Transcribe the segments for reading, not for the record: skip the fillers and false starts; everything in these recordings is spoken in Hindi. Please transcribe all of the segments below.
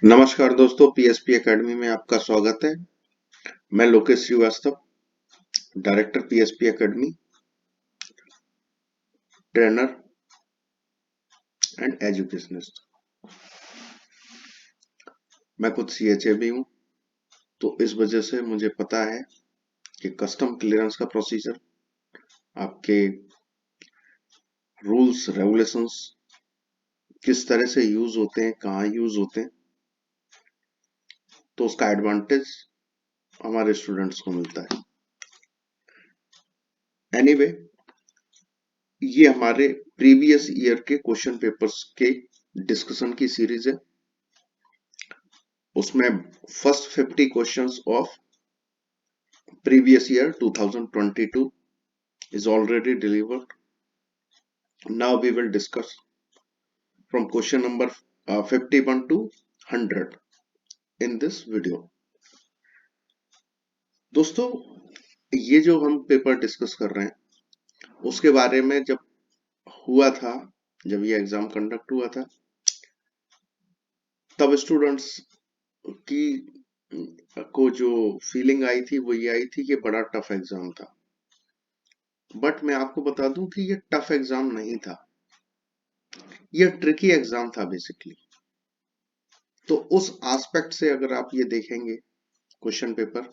नमस्कार दोस्तों, पीएसपी एकेडमी में आपका स्वागत है। मैं Lokesh Srivastava, director PSP academy, trainer and educationist. मैं खुद सीएचए भी हूँ, तो इस वजह से मुझे पता है कि कस्टम क्लियरेंस का प्रोसीजर, आपके रूल्स रेगुलेशंस किस तरह से यूज होते हैं, कहाँ यूज होते हैं, तो उसका एडवांटेज हमारे स्टूडेंट्स को मिलता है। एनीवे, ये हमारे प्रीवियस ईयर के क्वेश्चन पेपर्स के डिस्कशन की सीरीज है। उसमें first 50 questions of previous year 2022 is already delivered. Now we will discuss from question number 51 to 100 in this video. दोस्तों, ये जो हम पेपर डिस्कस कर रहे हैं उसके बारे में जब हुआ था, जब ये एग्जाम कंडक्ट हुआ था, तब स्टूडेंट्स की को जो फीलिंग आई थी वो ये आई थी कि बड़ा टफ एग्जाम था। बट मैं आपको बता दूं कि ये टफ एग्जाम नहीं था, ये ट्रिकी एग्जाम था बेसिकली। तो उस एस्पेक्ट से अगर आप ये देखेंगे क्वेश्चन पेपर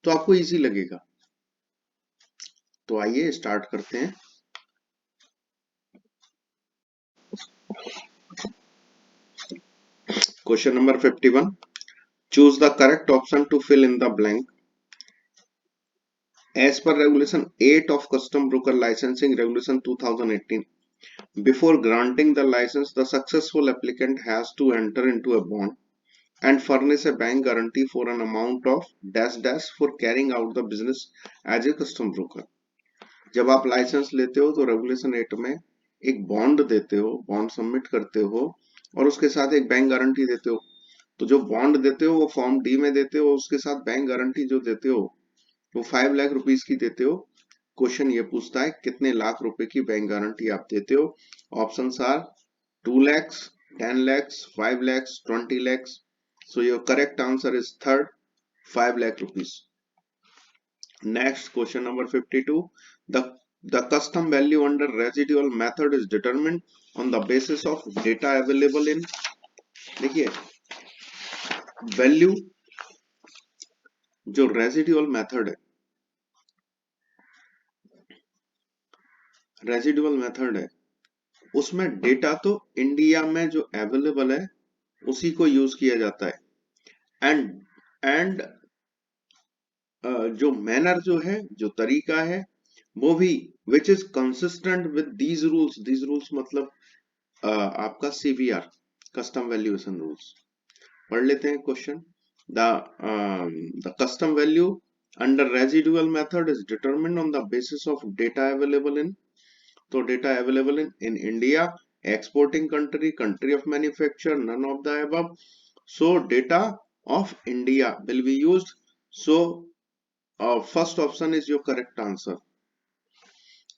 तो आपको इजी लगेगा। तो आइए स्टार्ट करते हैं। Question number 51, choose the correct option to fill in the blank. As per regulation 8 of custom broker licensing regulation 2018, before granting the license the successful applicant has to enter into a bond and furnish a bank guarantee for an amount of dash dash for carrying out the business as a custom broker। जब आप लाइसेंस लेते हो तो रेगुलेशन 8 में एक बॉन्ड देते हो, बॉन्ड सबमिट करते हो और उसके साथ एक बैंक गारंटी देते हो। तो जो बॉन्ड देते हो वो फॉर्म डी में देते हो, उसके साथ बैंक गारंटी जो देते हो वो 5 लाख रुपीस की देते हो। क्वेश्चन ये पूछता है कितने लाख रुपए की बैंक गारंटी आप देते हो। Options are 2 lakhs, 10 lakhs, 5 lakhs, 20 lakhs। So your correct answer is third, 5 lakh rupees. Next, question number 52. The custom value under residual method is determined on the basis of data available in। देखिए, वैल्यू जो रेजिडुअल मेथड है, उसमें डेटा तो इंडिया में जो अवेलेबल है उसी को यूज किया जाता है। एंड जो मैनर जो है, जो तरीका है, वो भी which is consistent with these rules. These rules मतलब आपका सीवीआर, कस्टम वैल्यूएशन रूल्स। पढ़ लेते हैं question. The custom value under residual method is determined on the basis of data available in. तो data available in India, exporting country, country of manufacture, none of the above. So data of India will be used. So first option is your correct answer.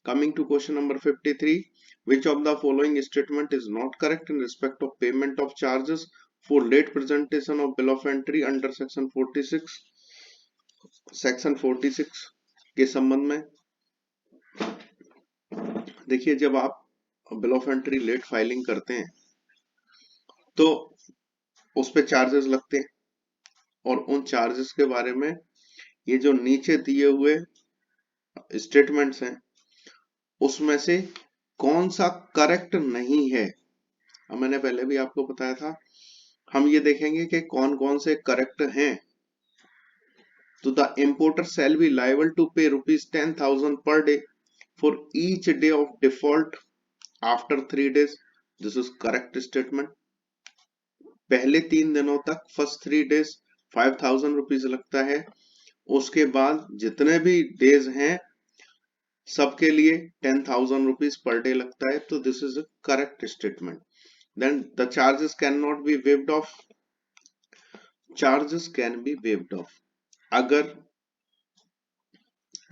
Coming to question number 53, which of the following statement is not correct in respect of payment of charges for late presentation of bill of entry under section 46? Section 46 के संबंध में देखिए, जब आप bill of entry late filing करते हैं तो उस पे चार्जेस लगते हैं, और उन चार्जेस के बारे में ये जो नीचे दिए हुए स्टेटमेंट्स हैं उसमें से कौन सा करेक्ट नहीं है। अब मैंने पहले भी आपको बताया था, हम ये देखेंगे कि कौन कौन से करेक्ट हैं। तो the importer shall be liable to pay ₹10,000 per day for each day of default after 3 days। This is correct statement. पहले 3 दिनों तक, फर्स्ट 3 days 5,000 रुपीज लगता है। उसके बाद जितने भी डेज हैं सबके लिए 10,000 रुपीज पर डे लगता है। तो this is a correct statement. Then the charges can not be waived off. Charges can be waived off अगर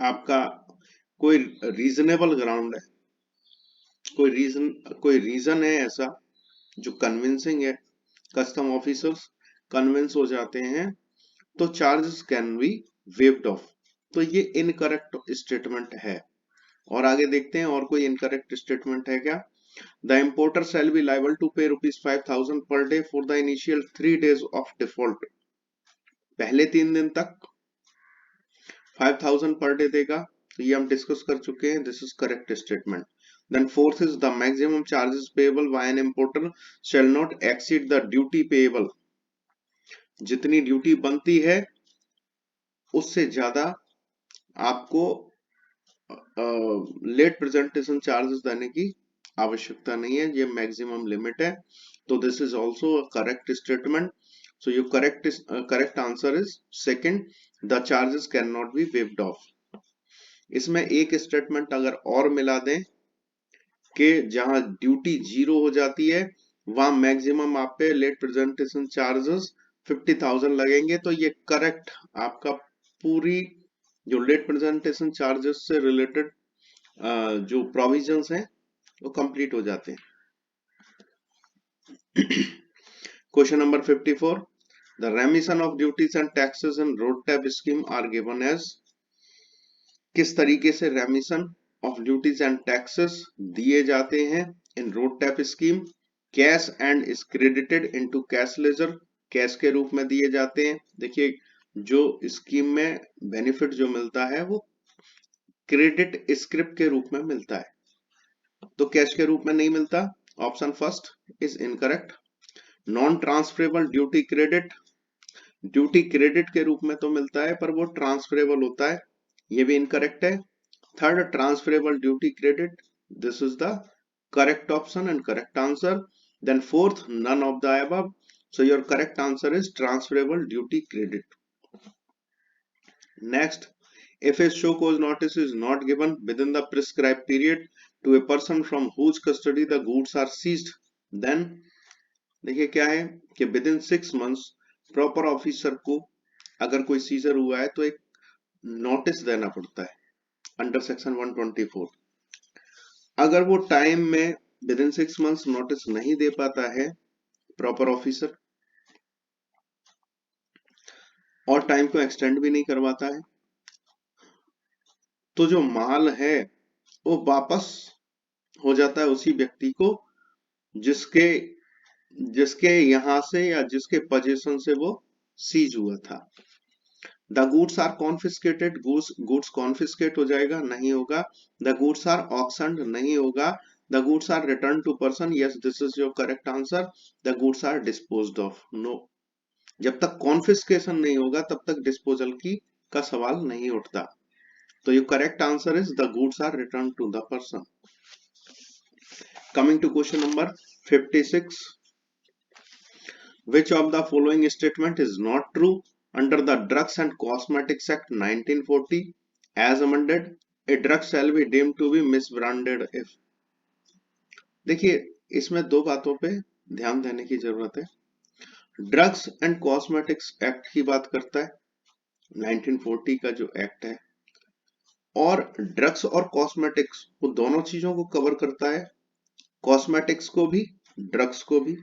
आपका कोई रीजनेबल ग्राउंड है, कोई रीजन है ऐसा जो कन्विंसिंग है कस्टम ऑफिसर्स कन्विंस हो जाते हैं तो charges can be waived of. तो ये इनकरेक्ट स्टेटमेंट है। और आगे देखते हैं और कोई इनकरेक्ट स्टेटमेंट है क्या। The importer shall be liable to pay ₹5,000 per day for the initial 3 days of default. पहले 3 दिन तक 5,000 पर डे देगा, तो ये हम डिस्कस कर चुके हैं, this is correct statement. Then fourth is the maximum charges payable by an importer shall not exceed the duty payable. जितनी ड्यूटी बनती है उससे ज्यादा आपको लेट प्रेजेंटेशन चार्जेस देने की आवश्यकता नहीं है, ये मैक्सिमम लिमिट है। तो this is also a correct statement. So your correct answer is second, the charges can not be waived of. इसमें एक स्टेटमेंट अगर और मिला दें कि जहां ड्यूटी 0 हो जाती है वहां मैक्सिमम आप पे लेट प्रेजेंटेशन चार्जेस 50,000 लगेंगे, तो ये करेक्ट आपका पूरी जो लेट प्रेजेंटेशन चार्जेस से रिलेटेड जो प्रोविजंस हैं वो कंप्लीट हो जाते हैं। Question number 54, the remission of duties and taxes in RoDTEP scheme are given as. किस तरीके से remission of duties and taxes दिए जाते हैं in RoDTEP scheme. Cash and is credited into cash ledger, cash के रूप में दिए जाते हैं। देखिए जो स्कीम में बेनिफिट जो मिलता है वो क्रेडिट स्क्रिप्ट के रूप में मिलता है, तो कैश के रूप में नहीं मिलता। Option first is incorrect. Non transferable duty credit, duty credit के रूप में तो मिलता है पर वो ट्रांसफरेबल होता है, ये भी इनकरेक्ट है। Third, transferable duty credit, this is the correct option and correct answer. Then fourth, none of the above, so your correct answer is transferable duty credit. Next, if a show cause notice is not given within the prescribed period to a person from whose custody the goods are seized, then देखिए क्या है कि with in 6 months proper officer को अगर कोई सीजर हुआ है तो एक नोटिस देना पड़ता है अंडर सेक्शन 124। अगर वो टाइम में विद इन 6 months नोटिस नहीं दे पाता है प्रॉपर ऑफिसर और टाइम को एक्सटेंड भी नहीं करवाता है, तो जो माल है वो वापस हो जाता है उसी व्यक्ति को जिसके जिसके यहां से या जिसके पोजीशन से वो सीज हुआ था। The goods are confiscated, goods confiscate हो जाएगा, नहीं होगा। द गुड्स आर ऑक्शन्ड, नहीं होगा। The goods are return to person, yes this is your correct answer. The goods are disposed of, no. जब तक कॉन्फिस्केशन नहीं होगा तब तक डिस्पोजल की का सवाल नहीं उठता। तो your correct answer is the goods are return to the person. Coming to question number 56, which of the following statement is not true under the Drugs and Cosmetics Act 1940 as amended? A drug shall be deemed to be misbranded if। देखिए इसमें दो बातों पे ध्यान देने की जरूरत है। ड्रग्स एंड कॉस्मेटिक्स एक्ट की बात करता है 1940 का जो एक्ट है, और ड्रग्स और कॉस्मेटिक्स वो दोनों चीजों को कवर करता है, कॉस्मेटिक्स को भी ड्रग्स को भी।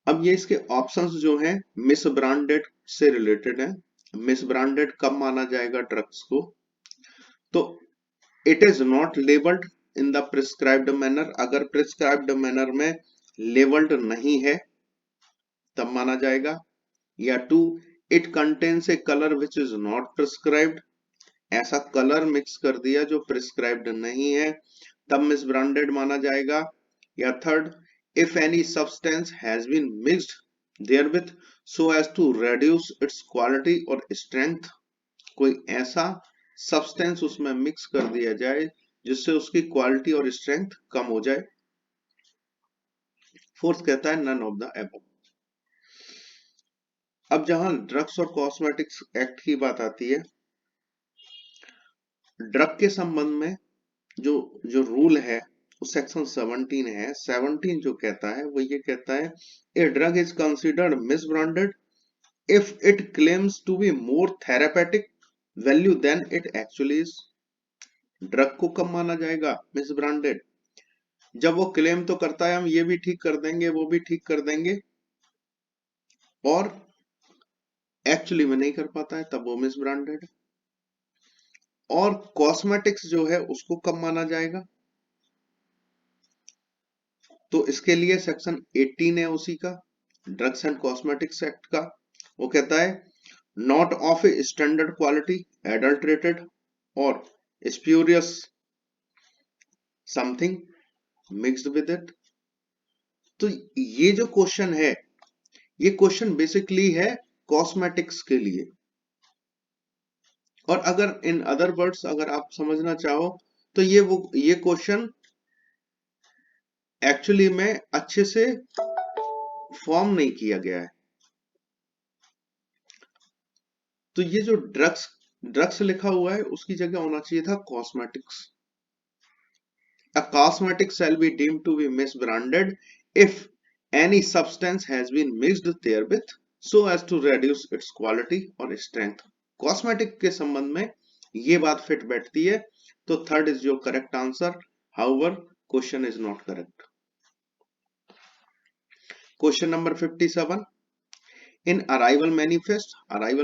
अब ये इसके ऑप्शंस जो हैं मिस ब्रांडेड से रिलेटेड है। मिस ब्रांडेड कब माना जाएगा ड्रग्स को, तो it is not labelled in the prescribed manner, अगर प्रिस्क्राइब्ड मैनर में लेबल्ड नहीं है तब माना जाएगा। या two, it contains a colour which is not prescribed, ऐसा कलर मिक्स कर दिया जो प्रिस्क्राइब्ड नहीं है तब मिस ब्रांडेड माना जाएगा। या third, if any substance has been mixed therewith so as to reduce its quality or strength, कोई ऐसा सब्सटेंस उसमें मिक्स कर दिया जाए जिससे उसकी क्वालिटी और स्ट्रेंथ कम हो जाए। फोर्थ कहता है नन ऑफ द अबव। अब जहां ड्रग्स और कॉस्मेटिक्स एक्ट की बात आती है, ड्रग के संबंध में जो जो रूल है वो सेक्शन 17 है। 17 जो कहता है वो ये कहता है, a drug is considered misbranded if it claims to be more therapeutic value than it actually is. Drug को कब माना जाएगा मिसब्रांडेड, जब वो क्लेम तो करता है हम ये भी ठीक कर देंगे वो भी ठीक कर देंगे, और एक्चुअली में नहीं कर पाता है, तब वो मिस ब्रांडेड। और कॉस्मेटिक्स जो है उसको कब माना जाएगा? तो इसके लिए सेक्शन 18 है उसी का, ड्रग्स एंड कॉस्मेटिक्स एक्ट का। वो कहता है not of a standard quality, adulterated और spurious something mixed with it. तो ये जो क्वेश्चन है, ये क्वेश्चन बेसिकली है कॉस्मेटिक्स के लिए। और अगर इन अदर वर्ड्स अगर आप समझना चाहो तो ये क्वेश्चन एक्चुअली में अच्छे से फॉर्म नहीं किया गया है। तो ये जो ड्रग्स ड्रग्स लिखा हुआ है उसकी जगह होना चाहिए था cosmetics. A cosmetic shall be deemed to be misbranded if any substance has been mixed therewith so as to reduce its quality or strength. Cosmetic के संबंध में ये बात फिट बैठती है, तो third is your correct answer. However question is not correct. Question number 57, in arrival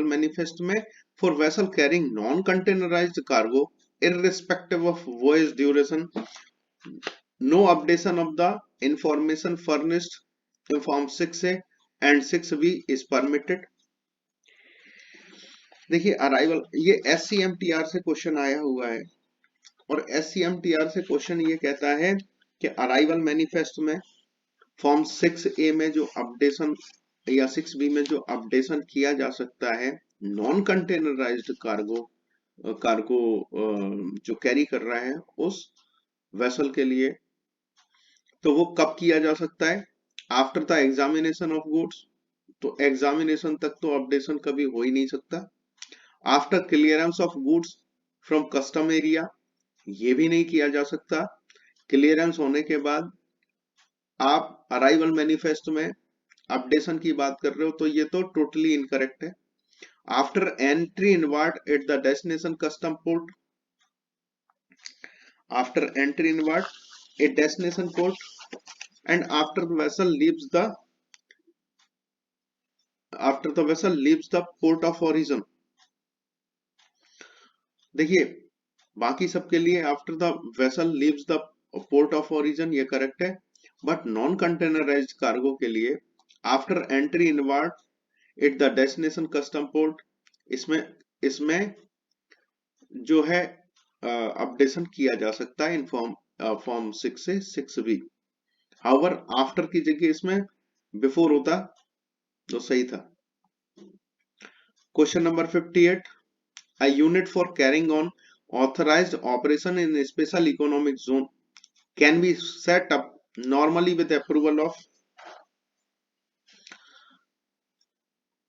manifest में for vessel carrying non containerised cargo irrespective of voyage duration, no updation of the information furnished in form 6A and 6B is permitted। देखिए अराइवल, ये SCMTR से क्वेश्चन आया हुआ है, और SCMTR से क्वेश्चन ये कहता है कि अराइवल मैनिफेस्ट में फॉर्म 6A में जो अपडेशन या 6B में जो अपडेशन किया जा सकता है नॉन कंटेनराइज्ड कार्गो जो कैरी कर रहा है उस वेसल के लिए, तो वो कब किया जा सकता है? After the examination of goods. तो एग्जामिनेशन तक तो अपडेशन कभी हो ही नहीं सकता। After clearance of goods from custom area, ये भी नहीं किया जा सकता। क्लियरेंस होने के बाद आप अराइवल मैनिफेस्ट में अपडेशन की बात कर रहे हो, तो ये तो टोटली इनकरेक्ट है। After entry inward at the destination custom port, after entry inward at destination port and after the vessel leaves the port of origin। देखिए बाकी सबके लिए after the vessel leaves the port of origin ये करेक्ट है, बट नॉन कंटेनराइज्ड कार्गो के लिए after entry inward at the destination custom port, इसमें इसमें जो है अपडेशन किया जा सकता है इन फॉर्म 6 से 6B। हाउएवर आफ्टर की जगह इसमें बिफोर होता तो सही था। Question number 58, a unit for carrying on authorized operation in a special economic zone can be set up normally with approval of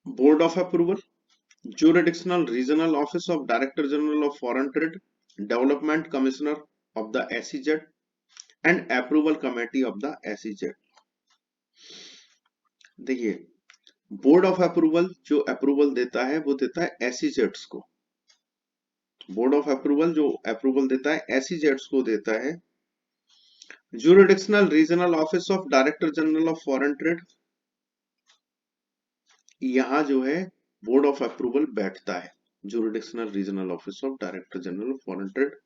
board of approval, jurisdictional regional office of director general of foreign trade, development commissioner of the SEZ and approval committee of the SEZ। देखिए बोर्ड ऑफ अप्रूवल जो अप्रूवल देता है वो देता है SEZs को। बोर्ड ऑफ अप्रूवल जो अप्रूवल देता है SEZs को देता है। Jurisdictional regional office of director general of foreign trade, यहां जो है बोर्ड ऑफ अप्रूवल बैठता है, jurisdictional regional office of director general of foreign trade.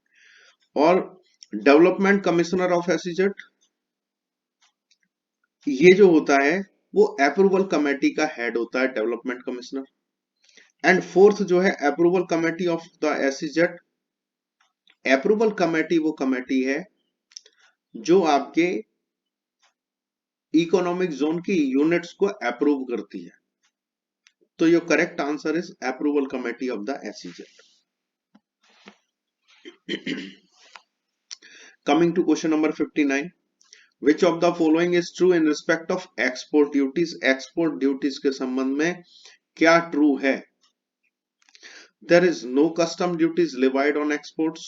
और डेवलपमेंट कमिश्नर ऑफ एसईजेड, ये जो होता है वो अप्रूवल कमेटी का हेड होता है, डेवलपमेंट कमिश्नर। एंड फोर्थ जो है approval committee of the SEZ. Approval committee वो कमेटी है जो आपके इकोनॉमिक जोन की यूनिट्स को अप्रूव करती है। तो your correct answer is approval committee of the SEZ. Coming to question number 59, which of the following is true in respect of export duties. Export duties के संबंध में क्या ट्रू है? There is no custom duties levied on exports,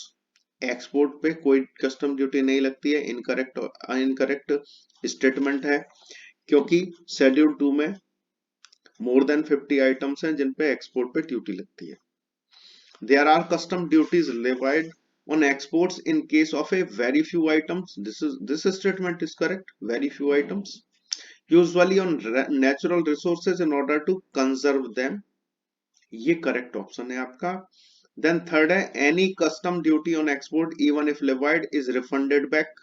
export पे कोई कस्टम ड्यूटी नहीं लगती है। इनकरेक्ट स्टेटमेंट है, क्योंकि शेड्यूल 2 में मोर देन 50 आइटम्स हैं जिन पे एक्सपोर्ट पे ड्यूटी लगती है। There are custom duties levied on exports in case of a very few items. This statement is correct. Very few items. Usually on natural resources in order to conserve them. ये करेक्ट ऑप्शन है आपका. देन थर्ड है any custom duty on export even if levied is refunded back.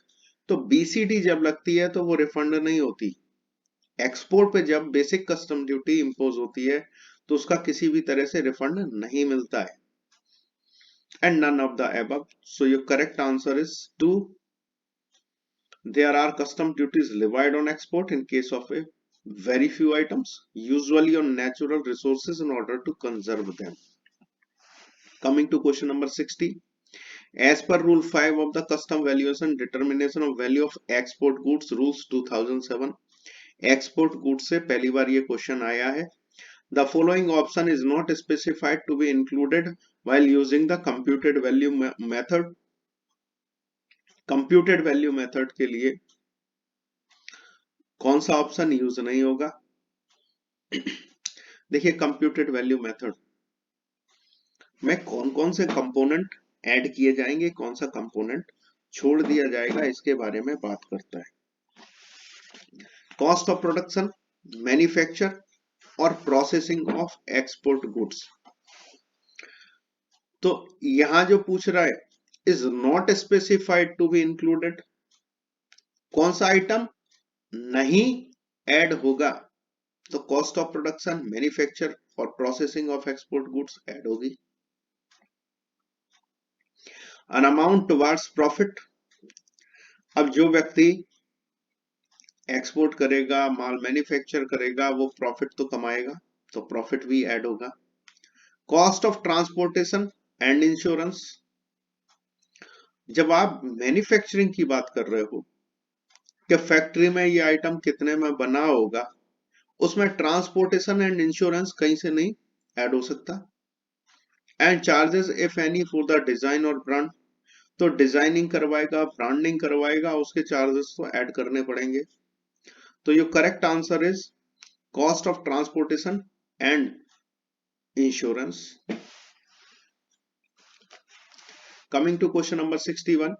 तो बीसीडी जब लगती है तो वो रिफंड नहीं होती. एक्सपोर्ट पे जब बेसिक कस्टम ड्यूटी इंपोज होती है तो उसका किसी भी तरह से रिफंड नहीं मिलता है. And none of the above. So your correct answer is 2. There are custom duties levied on export in case of a very few items, usually on natural resources in order to conserve them. Coming to question number 60. As per Rule 5 of the Custom Valuation Determination of Value of Export Goods Rules 2007, export goods से पहली बार ये क्वेश्चन आया है. The following option is not specified to be included while using the computed value method. Computed value method के लिए कौन सा ऑप्शन यूज नहीं होगा? देखिए कंप्यूटेड वैल्यू मेथड में कौन कौन से कंपोनेंट ऐड किए जाएंगे, कौन सा कंपोनेंट छोड़ दिया जाएगा, इसके बारे में बात करता है. कॉस्ट ऑफ प्रोडक्शन, मैन्युफैक्चर और प्रोसेसिंग ऑफ एक्सपोर्ट गुड्स. तो यहां जो पूछ रहा है is not specified to be included. कौन सा आइटम नहीं ऐड होगा? तो कॉस्ट ऑफ प्रोडक्शन, मैन्युफैक्चर और processing of export goods add होगी. An amount towards profit. अब जो व्यक्ति एक्सपोर्ट करेगा, माल मैन्युफैक्चर करेगा, वो प्रॉफिट तो कमाएगा, तो प्रॉफिट भी ऐड होगा. Cost of transportation and insurance. जब आप मैन्युफैक्चरिंग की बात कर रहे हो कि फैक्ट्री में ये आइटम कितने में बना होगा, उसमें ट्रांसपोर्टेशन एंड इंश्योरेंस कहीं से नहीं ऐड हो सकता. And charges if any for the design और ब्रांड. तो डिजाइनिंग करवाएगा, ब्रांडिंग करवाएगा, उसके चार्जेस तो ऐड करने पड़ेंगे. तो your correct answer is cost of transportation and insurance. Coming to question number 61,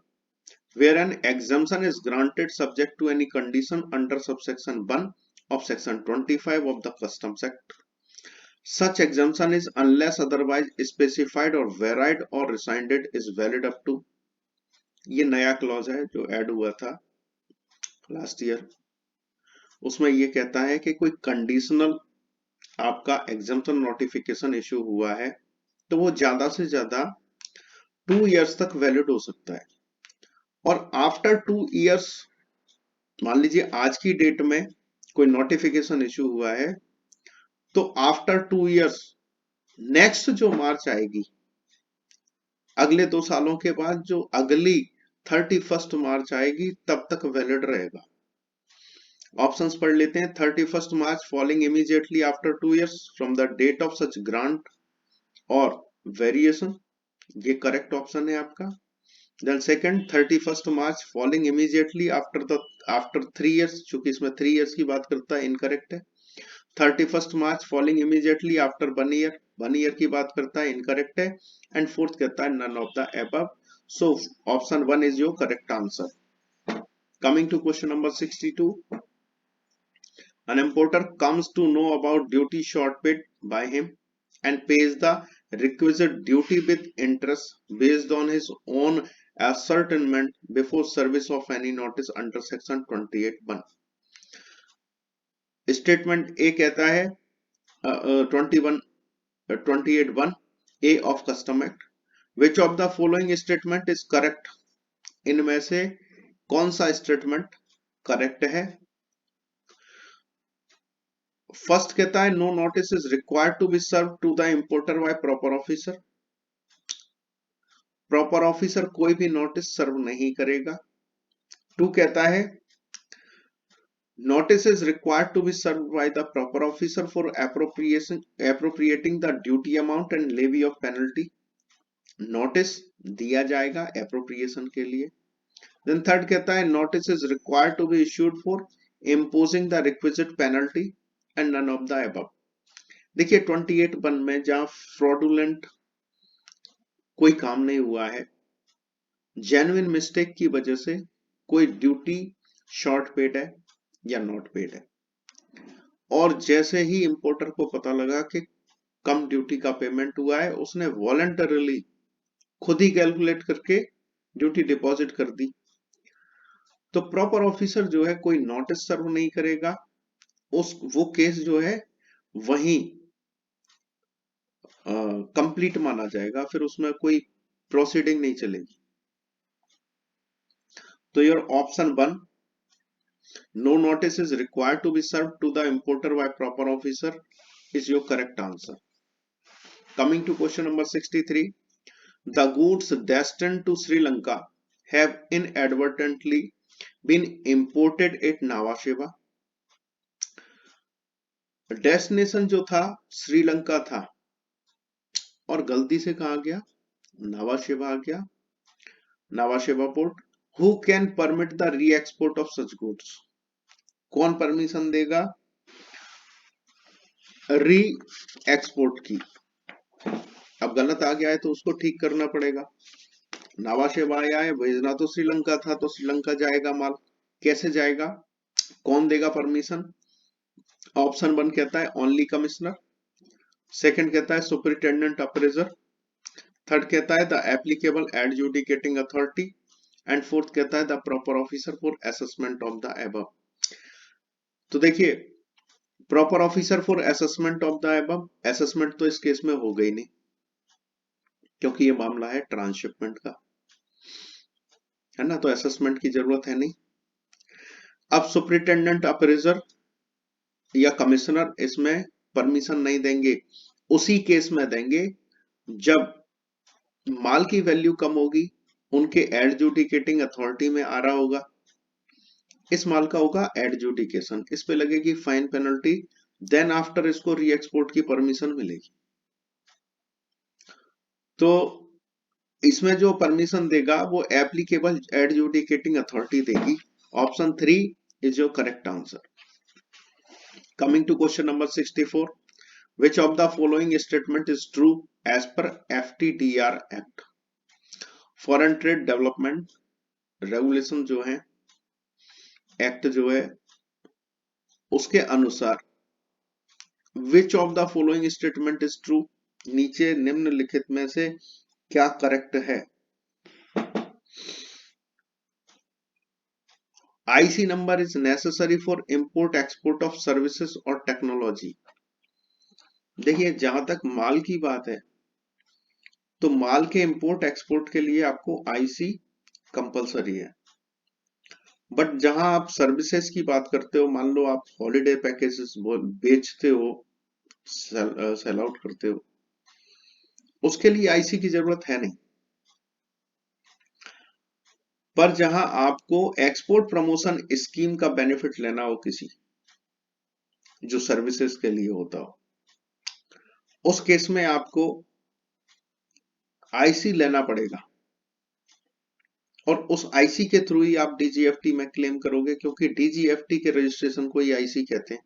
where an exemption is granted subject to any condition under subsection 1 of section 25 of the Customs Act. Such exemption is unless otherwise specified or varied or rescinded is valid up to. ये नया क्लॉज है जो ऐड हुआ था लास्ट ईयर. उसमें ये कहता है कि कोई कंडीशनल आपका एग्जम्पशन नोटिफिकेशन इश्यू हुआ है तो वो ज्यादा से ज्यादा 2 इयर्स तक वैलिड हो सकता है. और आफ्टर 2 इयर्स, मान लीजिए आज की डेट में कोई नोटिफिकेशन इश्यू हुआ है तो आफ्टर 2 इयर्स नेक्स्ट जो मार्च आएगी, अगले 2 सालों के बाद जो अगली 31 मार्च आएगी तब तक वैलिड रहेगा. ऑप्शंस पढ़ लेते हैं. 31 March falling immediately after 2 years from the date of such grant और वेरिएशन, ये करेक्ट ऑप्शन है आपका. Then second 31 March falling immediately after 3 years, चूंकि इसमें 3 इयर्स की बात करता है, इनकरेक्ट है. 31 March falling immediately after 1 year की बात करता है, इनकरेक्ट है. एंड फोर्थ कहता है none of the above. So option 1 is your correct answer. Coming to question number 62. An importer comes to know about duty short paid by him and pays the requisite duty with interest based on his own ascertainment before service of any notice under section 28(1). Statement A कहता है 28(1) A of custom act. Which of the following statement is correct? इनमें से कौन सा स्टेटमेंट करेक्ट है? फर्स्ट कहता है no notice is required to be serve to the importer by proper officer. Proper officer कोई भी नोटिस सर्व नहीं करेगा. 2 कहता है notice is required to be serve by the proper officer for appropriating the duty amount and levy of penalty. Notice दिया जाएगा एप्रोप्रिएशन के लिए. देन थर्ड कहता है notice is required to be issued for imposing the requisite penalty and none of the above. देखिए 28(1) में जहां फ्रॉडुलेंट कोई काम नहीं हुआ है जेन्युइन मिस्टेक की वजह से कोई ड्यूटी शॉर्ट पेड है या नॉट पेड है, और जैसे ही इंपोर्टर को पता लगा कि कम ड्यूटी का पेमेंट हुआ है, उसने वॉलंटरली खुद ही कैलकुलेट करके ड्यूटी डिपॉजिट कर दी। तो प्रॉपर ऑफिसर जो है कोई नोटिस सर्व नहीं करेगा, वो केस जो है वहीं कंप्लीट माना जाएगा, फिर उसमें कोई प्रोसीडिंग नहीं चलेगी। तो your option 1, no notice is required to be serve to the importer by proper officer, is your correct answer. Coming to question number 63, the goods destined to Sri Lanka have inadvertently been imported at Nhava Sheva। Destination जो था श्रीलंका था और गलती से कहा गया, नावा शेवा आ गया, नावा शेवा port. Who can permit the री एक्सपोर्ट ऑफ सच गुड्स, कौन परमिशन देगा री एक्सपोर्ट की। अब गलत आ गया है तो उसको ठीक करना पड़ेगा। नावा शेवा आया है, भेजना तो श्रीलंका था, तो श्रीलंका जाएगा माल, कैसे जाएगा, कौन देगा परमिशन। ऑप्शन 1 कहता है ओनली कमिश्नर, सेकंड कहता है सुपरिटेंडेंट अप्रेजर, थर्ड कहता है the applicable adjudicating authority, and fourth कहता है the proper officer for assessment of the above. तो देखिए, proper officer for assessment of the above, assessment तो इस केस में हो गई नहीं, क्योंकि ये मामला है ट्रांसशिपमेंट का, है ना, तो असेसमेंट की जरूरत है नहीं। अब सुपरिटेंडेंट अप्रेजर या कमिश्नर इसमें परमिशन नहीं देंगे, उसी केस में देंगे जब माल की वैल्यू कम होगी, उनके एडजुडिकेटिंग अथॉरिटी में आ रहा होगा, इस माल का होगा एडजुडिकेशन, इस पे लगेगी फाइन पेनल्टी, देन आफ्टर इसको री एक्सपोर्ट की परमिशन मिलेगी। तो इसमें जो परमिशन देगा वो एप्लीकेबल एडजुडिकेटिंग अथॉरिटी देगी। Option 3 is your correct answer. Coming to question number 64, which of the following statement is true as per FTDR Act? Foreign trade development regulation जो है, एक्ट जो है, उसके अनुसार विच of the following statement is true, नीचे निम्नलिखित में से क्या करेक्ट है। IC number is necessary for import export of services और टेक्नोलॉजी। देखिए, जहां तक माल की बात है तो माल के इंपोर्ट एक्सपोर्ट के लिए आपको आईसी कंपलसरी है, बट जहां आप सर्विसेज की बात करते हो, मान लो आप हॉलिडे पैकेजेस बेचते हो, सेल आउट करते हो, उसके लिए आईसी की जरूरत है नहीं। पर जहां आपको एक्सपोर्ट प्रमोशन स्कीम का बेनिफिट लेना हो, किसी जो सर्विसेज के लिए होता हो, उस केस में आपको आईसी लेना पड़ेगा, और उस आईसी के थ्रू ही आप डीजीएफटी में क्लेम करोगे, क्योंकि डीजीएफटी के रजिस्ट्रेशन को ही आईसी कहते हैं।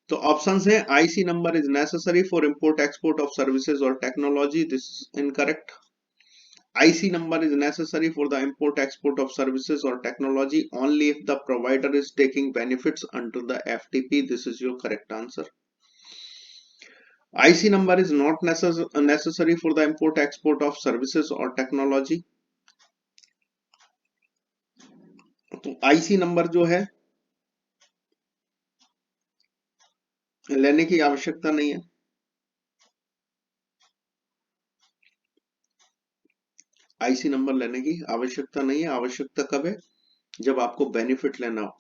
तो ऑप्शन है IC number is necessary for import export of services और technology, this is incorrect. IC number is necessary for the import export of services or technology only if the provider is taking benefits under the FTP, this is your correct answer. IC number is not necessary for the import export of services or technology, तो IC नंबर जो है लेने की आवश्यकता नहीं है। आईसी नंबर लेने की आवश्यकता नहीं है, आवश्यकता कब है, जब आपको बेनिफिट लेना हो।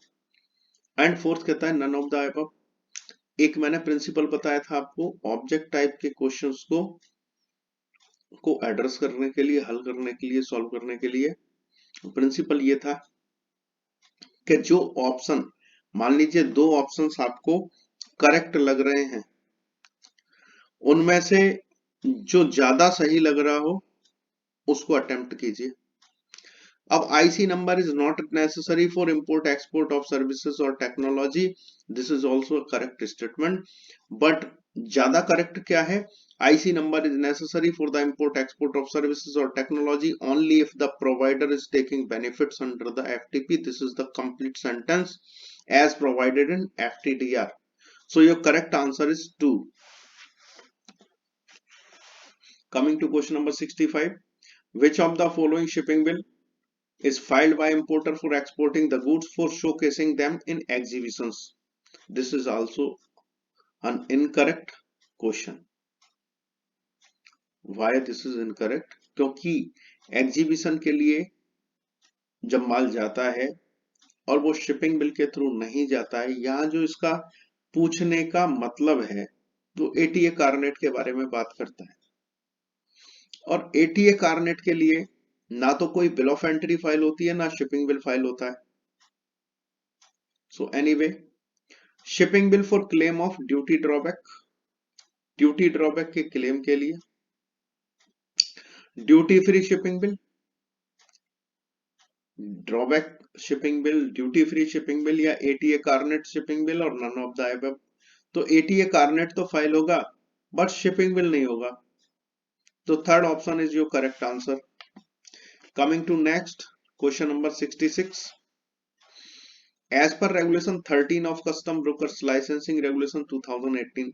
एंड फोर्थ कहता है नन ऑफ द अबव। एक मैंने प्रिंसिपल बताया था आपको, ऑब्जेक्ट टाइप के क्वेश्चंस को एड्रेस करने के लिए, हल करने के लिए, सॉल्व करने के लिए प्रिंसिपल ये था कि जो ऑप्शन, मान लीजिए 2 ऑप्शंस आपको करेक्ट लग रहे हैं, उनमें से जो ज्यादा सही लग रहा हो उसको अटेम्प्ट कीजिए। अब IC number is not necessary for import export of services और technology, this is also correct statement, but ज्यादा करेक्ट क्या है, IC number is necessary for the import export of services or technology only if the provider is taking benefits under the FTP. This is the complete sentence as provided in FTDR. So your correct answer is 2. Coming to question number 65. Which of the following shipping bill is filed by importer for exporting the goods for showcasing them in exhibitions? This is also an incorrect question. Why this is incorrect? क्योंकि एग्जीबिशन के लिए जब माल जाता है और वो शिपिंग बिल के थ्रू नहीं जाता है, यहाँ जो इसका पूछने का मतलब है तो एटीए कार्नेट के बारे में बात करता है, और एटीए कार्नेट के लिए ना तो कोई बिल ऑफ एंट्री फाइल होती है ना शिपिंग बिल फाइल होता है. So anyway, shipping bill for claim of duty drawback के क्लेम के लिए, duty free shipping bill, drawback shipping bill, duty free shipping bill या एटीए कार्नेट शिपिंग बिल और नन ऑफ द अबव. तो एटीए कार्नेट तो फाइल होगा बट शिपिंग बिल नहीं होगा. तो third option is your correct answer. Coming to next question number 66. As per Regulation 13 of Custom Brokers Licensing Regulation 2018,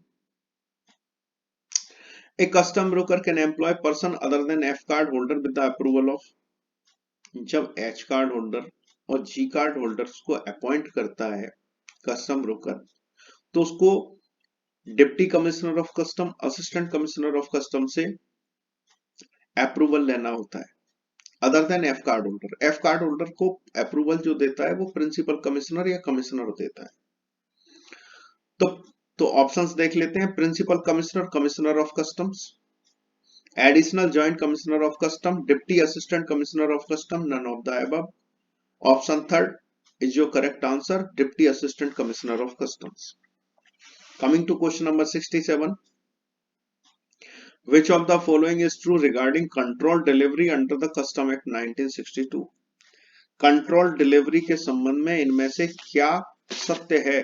a custom broker can employ person other than F card holder with the approval of. जब H कार्ड होल्डर और G कार्ड होल्डर्स को अपॉइंट करता है कस्टम ब्रोकर, तो उसको deputy commissioner of custom, assistant commissioner of custom से अप्रूवल लेना होता है other than F card holder. F card holder को अप्रूवल जो देता है वो प्रिंसिपल कमिश्नर या कमिश्नर देता है. तो ऑप्शंस देख लेते हैं. Principal commissioner, commissioner of customs, additional joint commissioner of custom, deputy assistant commissioner of custom, none of the above. Option third is your correct answer, deputy assistant commissioner of customs. Coming to question number 67. Which of the following is true regarding control delivery under the Custom Act 1962? Control delivery के संबंध में इनमें से क्या सत्य है?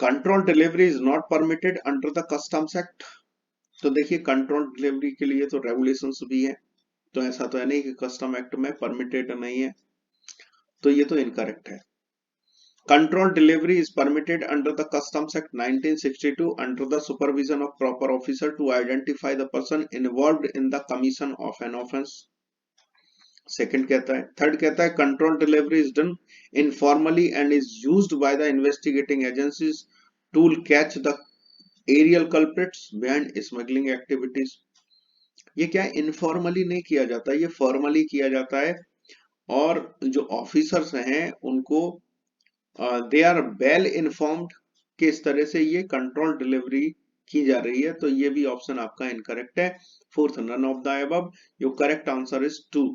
Control delivery is not permitted under the customs act. तो देखिए, कंट्रोल डिलीवरी के लिए तो रेगुलेशंस भी है, तो ऐसा तो है नहीं कि कस्टम एक्ट में परमिटेड नहीं है, तो ये तो इनकरेक्ट है. Control delivery is permitted under the Customs Act 1962 under the supervision of proper officer to identify the person involved in the commission of an offence. Second कहता है. Third कहता है control delivery is done informally and is used by the investigating agencies to catch the aerial culprits behind smuggling activities. ये क्या है, इनफॉर्मली नहीं किया जाता, ये फॉर्मली किया जाता है, और जो ऑफिसर्स हैं उनको दे आर वेल इन्फॉर्म्ड कि इस तरह से ये कंट्रोल डिलीवरी की जा रही है. तो ये भी ऑप्शन आपका इनकरेक्ट है. Fourth, none of the above. Your correct answer is 2.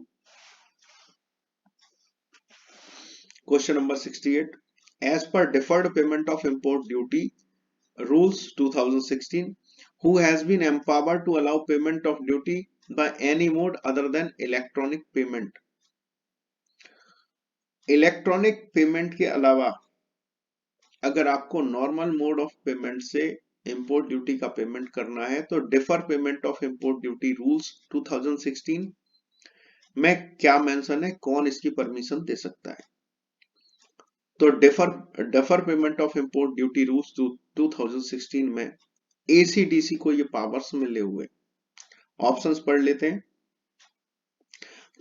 Question number 68. As per deferred payment of import duty rules 2016, who has been empowered to allow payment of duty by any mode other than electronic payment? Electronic payment के अलावा अगर आपको नॉर्मल मोड ऑफ पेमेंट से इंपोर्ट ड्यूटी का पेमेंट करना है तो defer payment of import duty rules 2016 में क्या मेंशन है, कौन इसकी परमिशन दे सकता है? तो defer payment of import duty rules 2016 में एसीडीसी को ये पावर्स मिले हुए. ऑप्शंस पढ़ लेते हैं.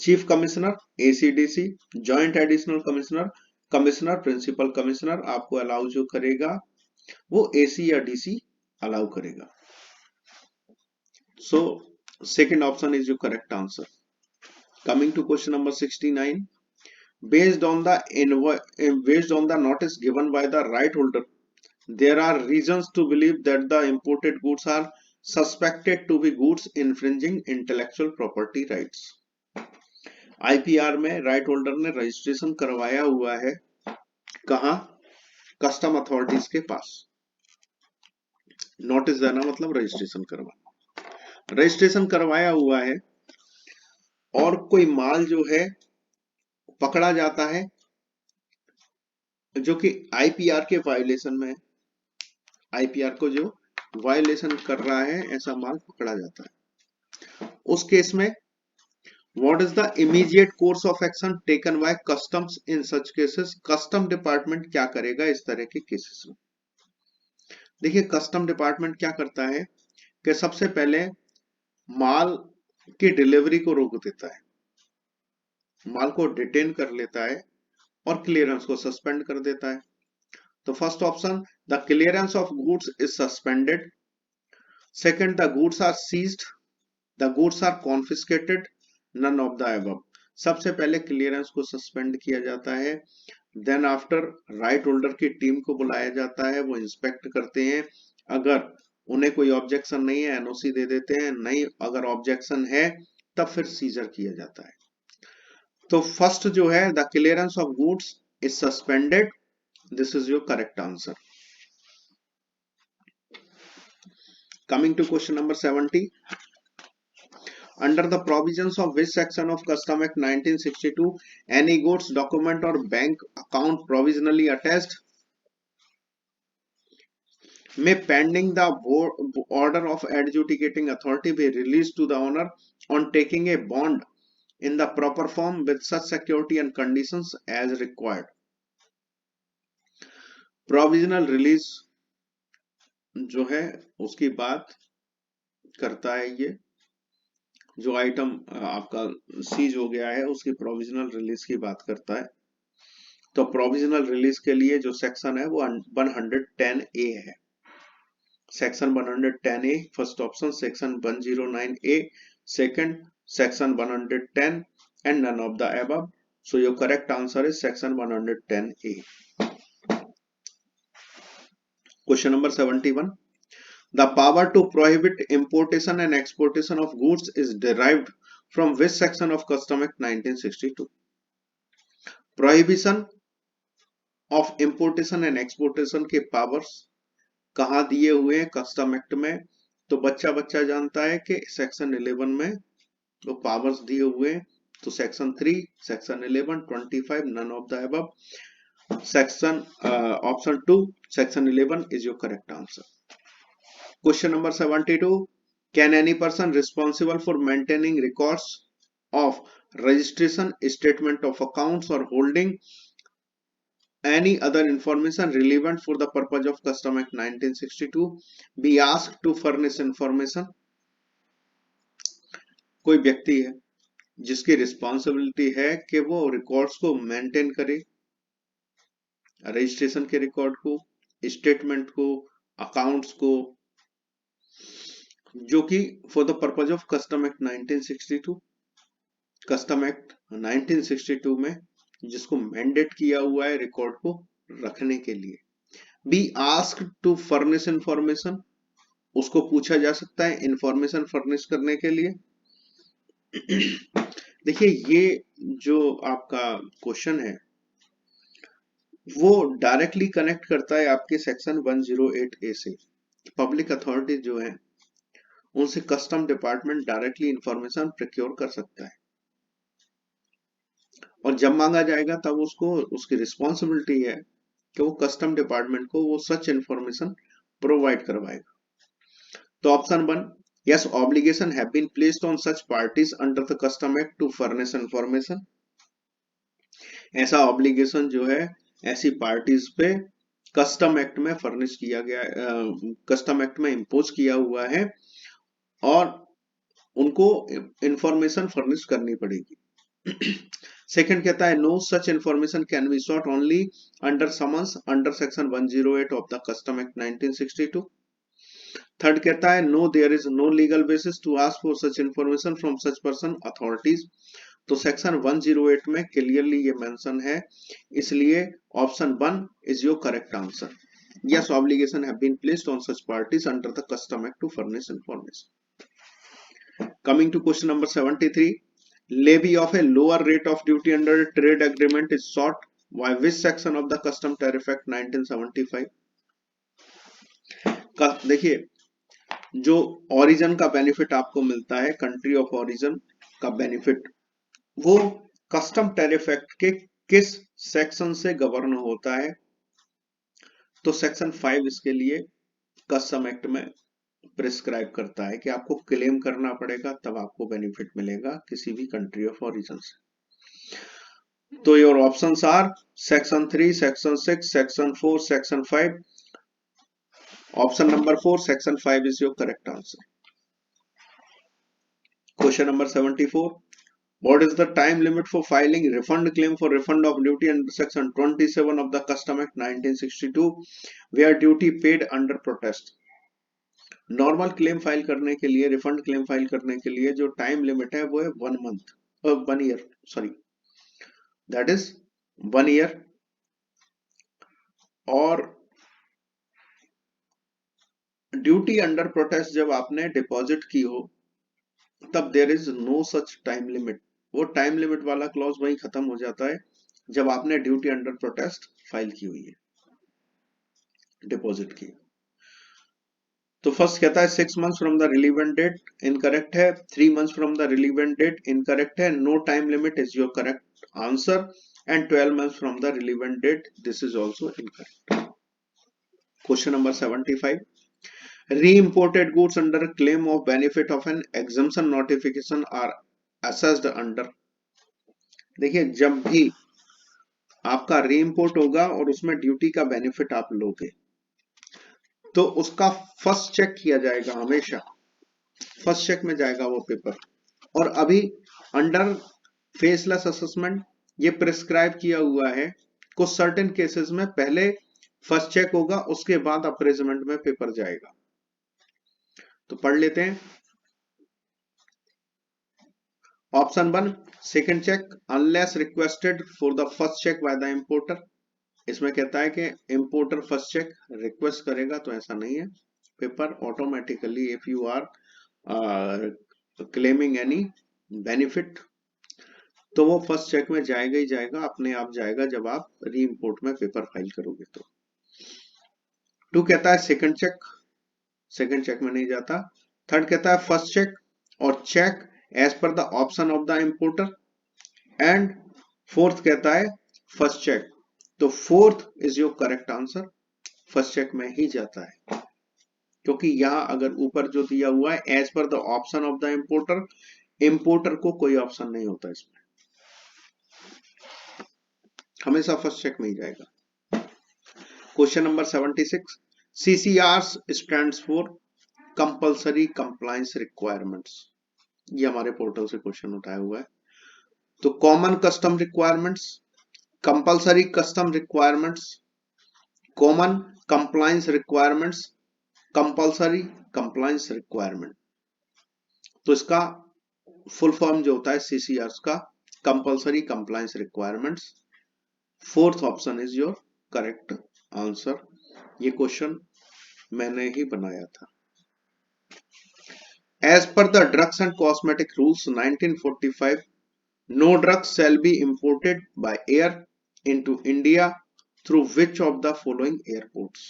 Chief commissioner, ACDC, joint additional commissioner, commissioner, principal commissioner. आपको अलाउ जो करेगा वो एसी या डीसी अलाउ करेगा. So second option is your correct answer. Coming to question number 69. based on the notice given by the right holder, there are reasons to believe that the imported goods are suspected to be goods infringing intellectual property rights. IPR में राइट होल्डर ने रजिस्ट्रेशन करवाया हुआ है, कहां? कस्टम अथॉरिटीज के पास. नोटिस देना मतलब रजिस्ट्रेशन करवाना. रजिस्ट्रेशन करवाया हुआ है और कोई माल जो है पकड़ा जाता है जो कि आईपीआर के वायोलेशन में है, आईपीआर को जो वायलेशन कर रहा है ऐसा माल पकड़ा जाता है। उस केस में what is the immediate course of action taken by customs in such cases, custom department क्या करेगा इस तरह के केसेस में। देखिए कस्टम डिपार्टमेंट क्या करता है कि सबसे पहले माल की डिलीवरी को रोक देता है, माल को डिटेन कर लेता है और क्लियरेंस को सस्पेंड कर देता है। तो first option, the clearance of goods is suspended. Second, the goods are seized, the goods are confiscated, none of the above. सबसे पहले क्लियरेंस को सस्पेंड किया जाता है, देन आफ्टर राइट होल्डर की टीम को बुलाया जाता है, वो इंस्पेक्ट करते हैं, अगर उन्हें कोई ऑब्जेक्शन नहीं है एनओसी दे देते हैं, नहीं अगर ऑब्जेक्शन है तब फिर सीजर किया जाता है। तो फर्स्ट जो है the clearance of goods is suspended, this is your correct answer. Coming to question number 70, under the provisions of which section of Custom Act 1962 any goods document or bank account provisionally attached may pending the order of adjudicating authority be released to the owner on taking a bond in the proper form with such security and conditions as required। Provisional release जो है उसकी बात करता है, ये जो आइटम आपका सीज हो गया है उसकी प्रोविजनल रिलीज की बात करता है। तो प्रोविजनल रिलीज के लिए जो सेक्शन है वो 110A है, section 110A first option, section 109A second, section 110 and none of the above. So your correct answer is section 110A। Question number 71, the power to prohibit importation and exportation of goods is derived from which section of Custom Act 1962? Prohibition of importation and exportation के पावर्स कहाँ दिए हुए हैं कस्टम एक्ट में? तो बच्चा जानता है कि सेक्शन 11 में वो पावर्स दिए हुए हैं, तो section 3, section 11, 25, none of the above. Section option 2 section 11 is your correct answer. Question number 72, can any person responsible for maintaining records of registration, statement of accounts or holding any other information relevant for the purpose of Custom Act 1962 be asked to furnish information? कोई व्यक्ति है जिसकी रिस्पॉन्सिबिलिटी है कि वो रिकॉर्ड्स को मेंटेन करे, रजिस्ट्रेशन के रिकॉर्ड को, स्टेटमेंट को, अकाउंट्स को, जो कि for the purpose of custom act 1962, custom act 1962 में जिसको मैंडेट किया हुआ है रिकॉर्ड को रखने के लिए। Be asked to furnish information, उसको पूछा जा सकता है इंफॉर्मेशन फर्निश करने के लिए। देखिए ये जो आपका क्वेश्चन है वो डायरेक्टली कनेक्ट करता है आपके सेक्शन 108A से। पब्लिक अथॉरिटी जो है उनसे custom department directly information procure कर सकता है, और जब मांगा जाएगा तब उसको उसकी रिस्पॉन्सिबिलिटी है कि वो कस्टम डिपार्टमेंट को वो सच इंफॉर्मेशन प्रोवाइड करवाएगा। तो option 1, yes obligation have been placed on such parties under the custom act to furnish information. ऐसा ऑब्लिगेशन जो है ऐसी पार्टीज पे कस्टम एक्ट में फर्निश किया गया, कस्टम एक्ट में इंपोज किया हुआ है और उनको इंफॉर्मेशन फर्निश करनी पड़ेगी। सेकंड कहता है no such information can be sought only under summons under section 108 of the custom act 1962। Third कहता है no there is no legal basis to ask for such information from such person authorities. तो सेक्शन 108 में क्लियरली ये मेंशन है, इसलिए option 1 is your correct answer. Yes obligation have been placed on such parties under the custom act to furnish information. Coming to question number 73, levy of a lower rate of duty under a trade agreement is sought by which section of the Custom Tariff Act 1975? देखिए जो ओरिजिन का बेनिफिट आपको मिलता है, कंट्री ऑफ ओरिजिन का बेनिफिट, वो कस्टम टैरिफ एक्ट के किस सेक्शन से गवर्न होता है? तो सेक्शन 5 इसके लिए कस्टम एक्ट में प्रिस्क्राइब करता है कि आपको क्लेम करना पड़ेगा, तब आपको बेनिफिट मिलेगा किसी भी कंट्री ऑफ ओरिजिन से। तो your options are section 3, section 6, section 4, section 5। Option number 4, section 5 is your correct answer. Question number 74, what is the time limit for filing refund claim for refund of duty under section 27 of the Custom Act 1962 where duty paid under protest? Normal claim file करने के लिए, रिफंड क्लेम फाइल करने के लिए जो टाइम लिमिट है वो है 1 month, 1 year, sorry, that is 1 year. और ड्यूटी अंडर प्रोटेस्ट जब आपने डिपॉजिट की हो तब there is no such time limit. वो टाइम लिमिट वाला क्लॉज वही खत्म हो जाता है जब आपने ड्यूटी अंडर प्रोटेस्ट फाइल की हुई है, डिपॉजिट की। तो फर्स्ट कहता है 6 months from the relevant date, incorrect है। 3 months from the relevant date, incorrect है। No time limit is your correct answer. And 12 months from the relevant date, this is also incorrect. Question number 75, re-imported goods under claim of benefit of an exemption notification are assessed under। देखिए, जब भी आपका री इम्पोर्ट होगा और उसमें ड्यूटी का बेनिफिट आप लोगे तो उसका फर्स्ट चेक किया जाएगा, हमेशा फर्स्ट चेक में जाएगा वो पेपर। और अभी अंडर फेसलेस असेसमेंट ये प्रिस्क्राइब किया हुआ है, कुछ सर्टेन केसेस में पहले फर्स्ट चेक होगा, उसके बाद अप्रेजमेंट में पेपर जाएगा। तो पढ़ लेते हैं। Option 1, second check unless requested for the first check by the importer. इसमें कहता है कि इंपोर्टर फर्स्ट चेक रिक्वेस्ट करेगा, तो ऐसा नहीं है। Paper automatically if you are claiming any benefit तो वो फर्स्ट चेक में जाएगा ही जाएगा, अपने आप जाएगा जब आप री इम्पोर्ट में पेपर फाइल करोगे तो। 2 कहता है सेकंड चेक, सेकंड चेक में नहीं जाता। थर्ड कहता है फर्स्ट चेक और check as per the option of the importer. And fourth कहता है फर्स्ट चेक, तो fourth is your correct answer, first check में ही जाता है। क्योंकि यहां अगर ऊपर जो दिया हुआ है as per the option of the importer, importer को कोई ऑप्शन नहीं होता इसमें, हमेशा फर्स्ट चेक में ही जाएगा। Question number 76, CCR stands for compulsory compliance requirements. ये हमारे पोर्टल से क्वेश्चन उठाया हुआ है। तो common custom requirements, compulsory custom requirements, common compliance requirements, compulsory compliance requirement. तो इसका फुल फॉर्म जो होता है सीसीआर का, compulsory compliance requirements. Fourth option is your correct answer. ये क्वेश्चन मैंने ही बनाया था। As per the drugs and cosmetic rules 1945, no drugs shall be imported by air into India through which of the following airports.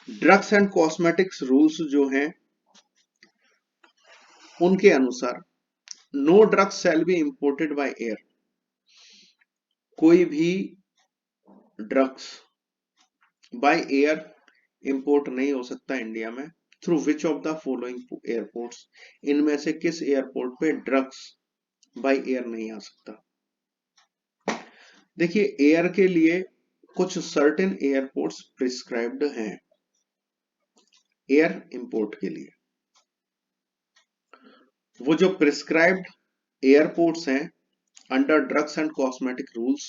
Drugs and cosmetics rules जो हैं उनके अनुसार no drugs shall be imported by air, कोई भी ड्रग्स बाय एयर इंपोर्ट नहीं हो सकता इंडिया में। Through which of the following airports, इनमें से किस एयरपोर्ट पे ड्रग्स बाय एयर नहीं आ सकता। देखिए, एयर के लिए कुछ सर्टेन एयरपोर्ट्स प्रिस्क्राइब्ड हैं एयर इंपोर्ट के लिए। वो जो प्रिस्क्राइब्ड एयरपोर्ट्स हैं under drugs and cosmetic rules,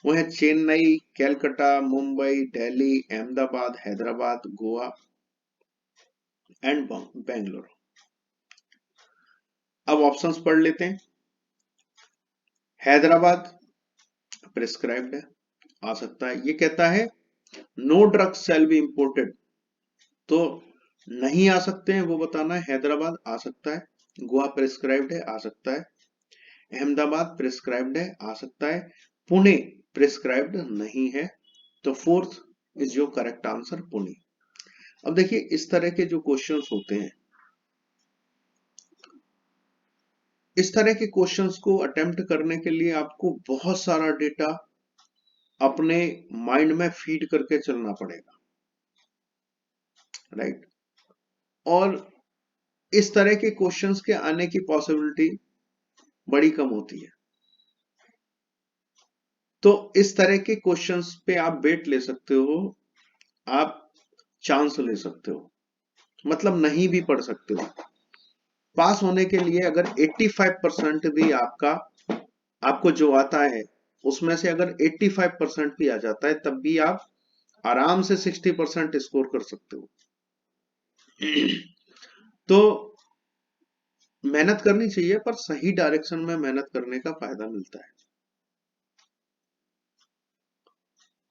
वो है चेन्नई, कैलकाटा, मुंबई, दिल्ली, अहमदाबाद, हैदराबाद, गोवा एंड बेंगलुरु। अब ऑप्शंस पढ़ लेते हैं। हैदराबाद प्रिस्क्राइब्ड है, आ सकता है। ये कहता है no drugs shall be imported, तो नहीं आ सकते हैं वो बताना है। हैदराबाद आ सकता है, गोवा प्रिस्क्राइब्ड है, आ सकता है, अहमदाबाद प्रिस्क्राइब्ड है, आ सकता है, पुणे प्रिस्क्राइब्ड नहीं है। तो fourth is your correct answer, Pune. अब देखिए, इस तरह के जो क्वेश्चंस होते हैं, इस तरह के क्वेश्चंस को अटेम्प्ट करने के लिए आपको बहुत सारा डेटा अपने माइंड में फीड करके चलना पड़ेगा, राइट। और इस तरह के क्वेश्चंस के आने की पॉसिबिलिटी बड़ी कम होती है। तो इस तरह के क्वेश्चंस पे आप बेट ले सकते हो, आप चांस ले सकते हो, मतलब नहीं भी पढ़ सकते हो। पास होने के लिए अगर 85% भी आपको जो आता है उसमें से अगर 85% भी आ जाता है, तब भी आप आराम से 60% स्कोर कर सकते हो। तो मेहनत करनी चाहिए, पर सही डायरेक्शन में मेहनत करने का फायदा मिलता है।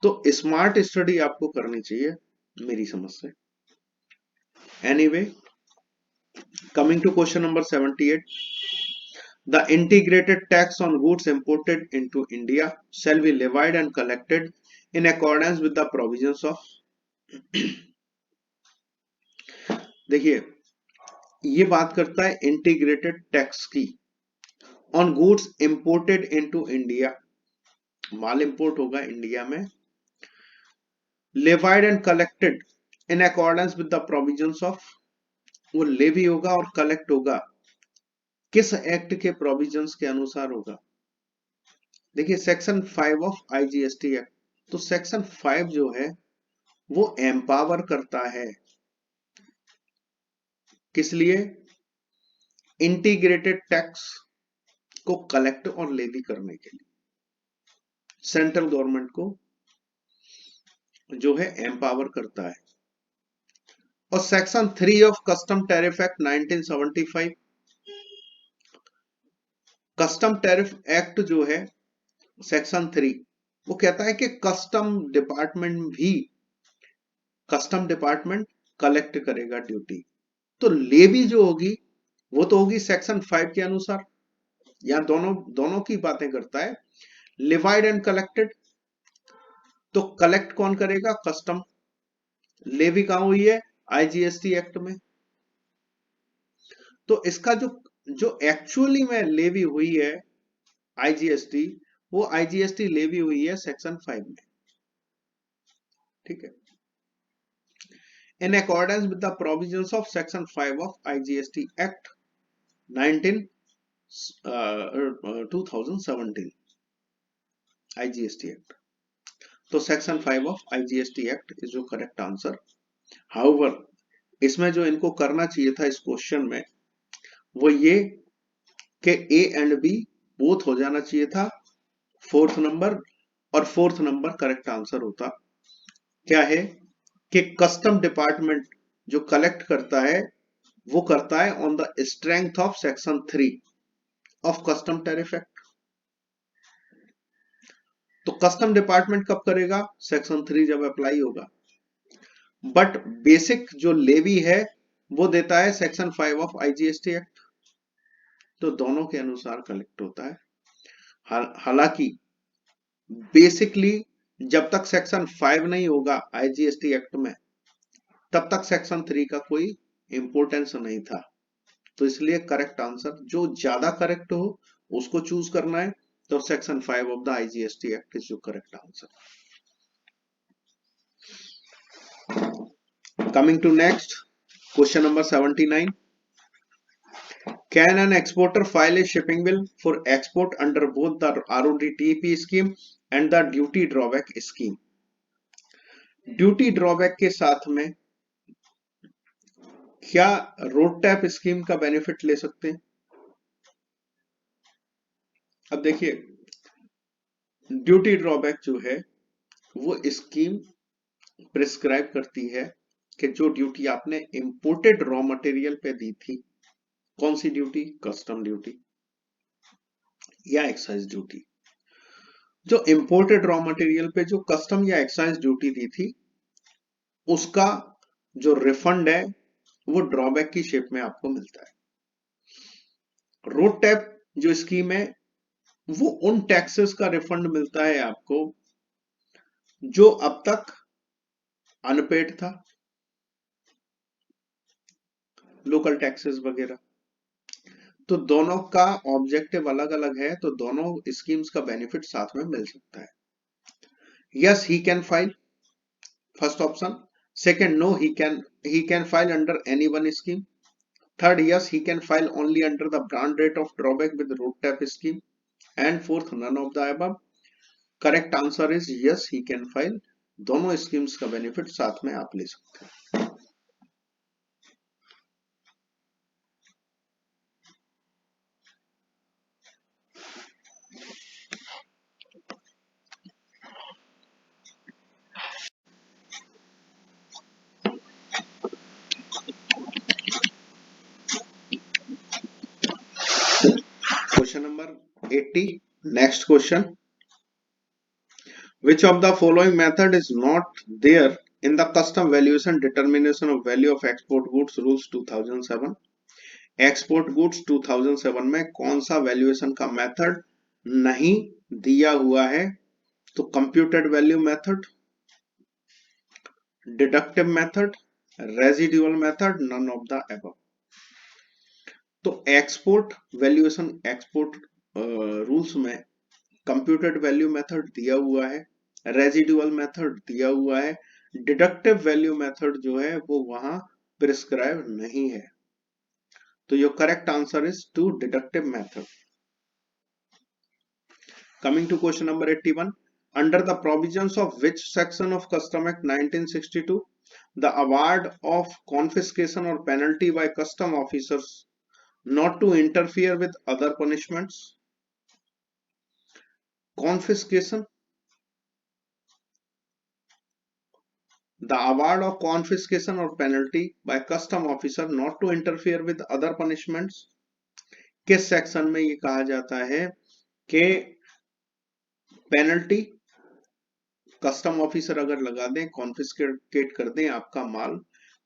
तो स्मार्ट स्टडी आपको करनी चाहिए मेरी समझ से। Anyway, coming to question number 78, the integrated tax on goods imported into India shall be levied and collected in accordance with the provisions of देखिए, ये बात करता है इंटीग्रेटेड टैक्स की on goods imported into India. Mall import होगा इंडिया में, levied and collected in accordance with the provisions of, वो लेवी होगा और कलेक्ट होगा किस एक्ट के प्रोविजंस के अनुसार होगा। देखिए, सेक्शन 5 ऑफ आईजीएसटी एक्ट, तो सेक्शन 5 जो है वो एम्पावर करता है किस लिए, इंटीग्रेटेड टैक्स को कलेक्ट और लेवी करने के लिए सेंट्रल गवर्नमेंट को जो है एम्पावर करता है। और section 3 of custom tariff act 1975, custom tariff act जो है सेक्शन 3, वो कहता है कि कस्टम डिपार्टमेंट कलेक्ट करेगा ड्यूटी। तो लेवी जो होगी वो तो होगी सेक्शन 5 के अनुसार। यहां दोनों दोनों की बातें करता है, लिवाइड एंड कलेक्टेड। तो कलेक्ट कौन करेगा, कस्टम। लेवी कहां हुई है, आईजीएसटी एक्ट में। तो इसका जो जो एक्चुअली में लेवी हुई है आईजीएसटी, वो आईजीएसटी लेवी हुई है सेक्शन 5 में, ठीक है। In accordance with the provisions of section 5 of IGST act 2017 IGST act. तो section 5 of IGST act is जो करेक्ट आंसर। हाउएवर, इसमें जो इनको करना चाहिए था इस क्वेश्चन में, वो ये कि ए एंड बी बोथ हो जाना चाहिए था फोर्थ नंबर, और फोर्थ नंबर करेक्ट आंसर होता। क्या है कि कस्टम डिपार्टमेंट जो कलेक्ट करता है वो करता है on the strength of section 3 of custom tariff act. तो कस्टम डिपार्टमेंट कब करेगा, सेक्शन 3 जब अप्लाई होगा। बट बेसिक जो लेवी है वो देता है सेक्शन 5 ऑफ आईजीएसटी एक्ट। तो दोनों के अनुसार कलेक्ट होता है। हालांकि बेसिकली जब तक सेक्शन 5 नहीं होगा आईजीएसटी एक्ट में, तब तक सेक्शन 3 का कोई इंपोर्टेंस नहीं था। तो इसलिए करेक्ट आंसर जो ज्यादा करेक्ट हो उसको चूज करना है। तो section 5 of the IGST act is जो correct answer. Coming to next question number 79, can an exporter file a shipping bill for export under both the RODTEP scheme and the duty drawback scheme? Duty drawback के साथ में क्या रोड टैप स्कीम का बेनिफिट ले सकते हैं? अब देखिए, ड्यूटी ड्रॉबैक जो है वो स्कीम प्रिस्क्राइब करती है कि जो ड्यूटी आपने इंपोर्टेड रॉ मटेरियल पे दी थी, कौन सी ड्यूटी, कस्टम ड्यूटी या एक्साइज ड्यूटी, जो इंपोर्टेड रॉ मटेरियल पे जो कस्टम या एक्साइज ड्यूटी दी थी, उसका जो रिफंड है वो ड्रॉबैक की शेप में आपको मिलता है। रोड टैप जो स्कीम है वो उन टैक्सेस का रिफंड मिलता है आपको जो अब तक अनपेड था, लोकल टैक्सेस वगैरह। तो दोनों का ऑब्जेक्टिव अलग अलग है, तो दोनों स्कीम्स का बेनिफिट साथ में मिल सकता है। Yes, he can file. First option. Second, no, he can file under any one scheme. Third, yes, he can file only under the brand rate of drawback with road tap scheme. And fourth, none of the above. Correct answer is yes, he can file. दोनों स्कीम्स का बेनिफिट साथ में आप ले सकते हैं। Question number 80, next question. Which of the following method is not there in the custom valuation determination of value of export goods rules 2007? Export goods 2007 में कौन सा वैल्यूएशन का मेथड नहीं दिया हुआ है? तो computed value method, deductive method, residual method, none of the above. तो एक्सपोर्ट वैल्यूएशन, एक्सपोर्ट रूल्स में कंप्यूटेड वैल्यू मेथड दिया हुआ है, रेजिडुअल मेथड दिया हुआ है, डिडक्टिव वैल्यू मेथड जो है वो वहां प्रिस्क्राइब नहीं है। तो your correct answer is two deductive method. Coming to question number 81, under the provisions of which section of Custom Act 1962 the award of confiscation or penalty by custom officers not to interfere with other punishments? Confiscation, the award of confiscation or penalty by custom officer not to interfere with other punishments, किस सेक्शन में ये कहा जाता है कि पेनल्टी कस्टम ऑफिसर अगर लगा दें, कॉन्फिस्केट कर दें आपका माल,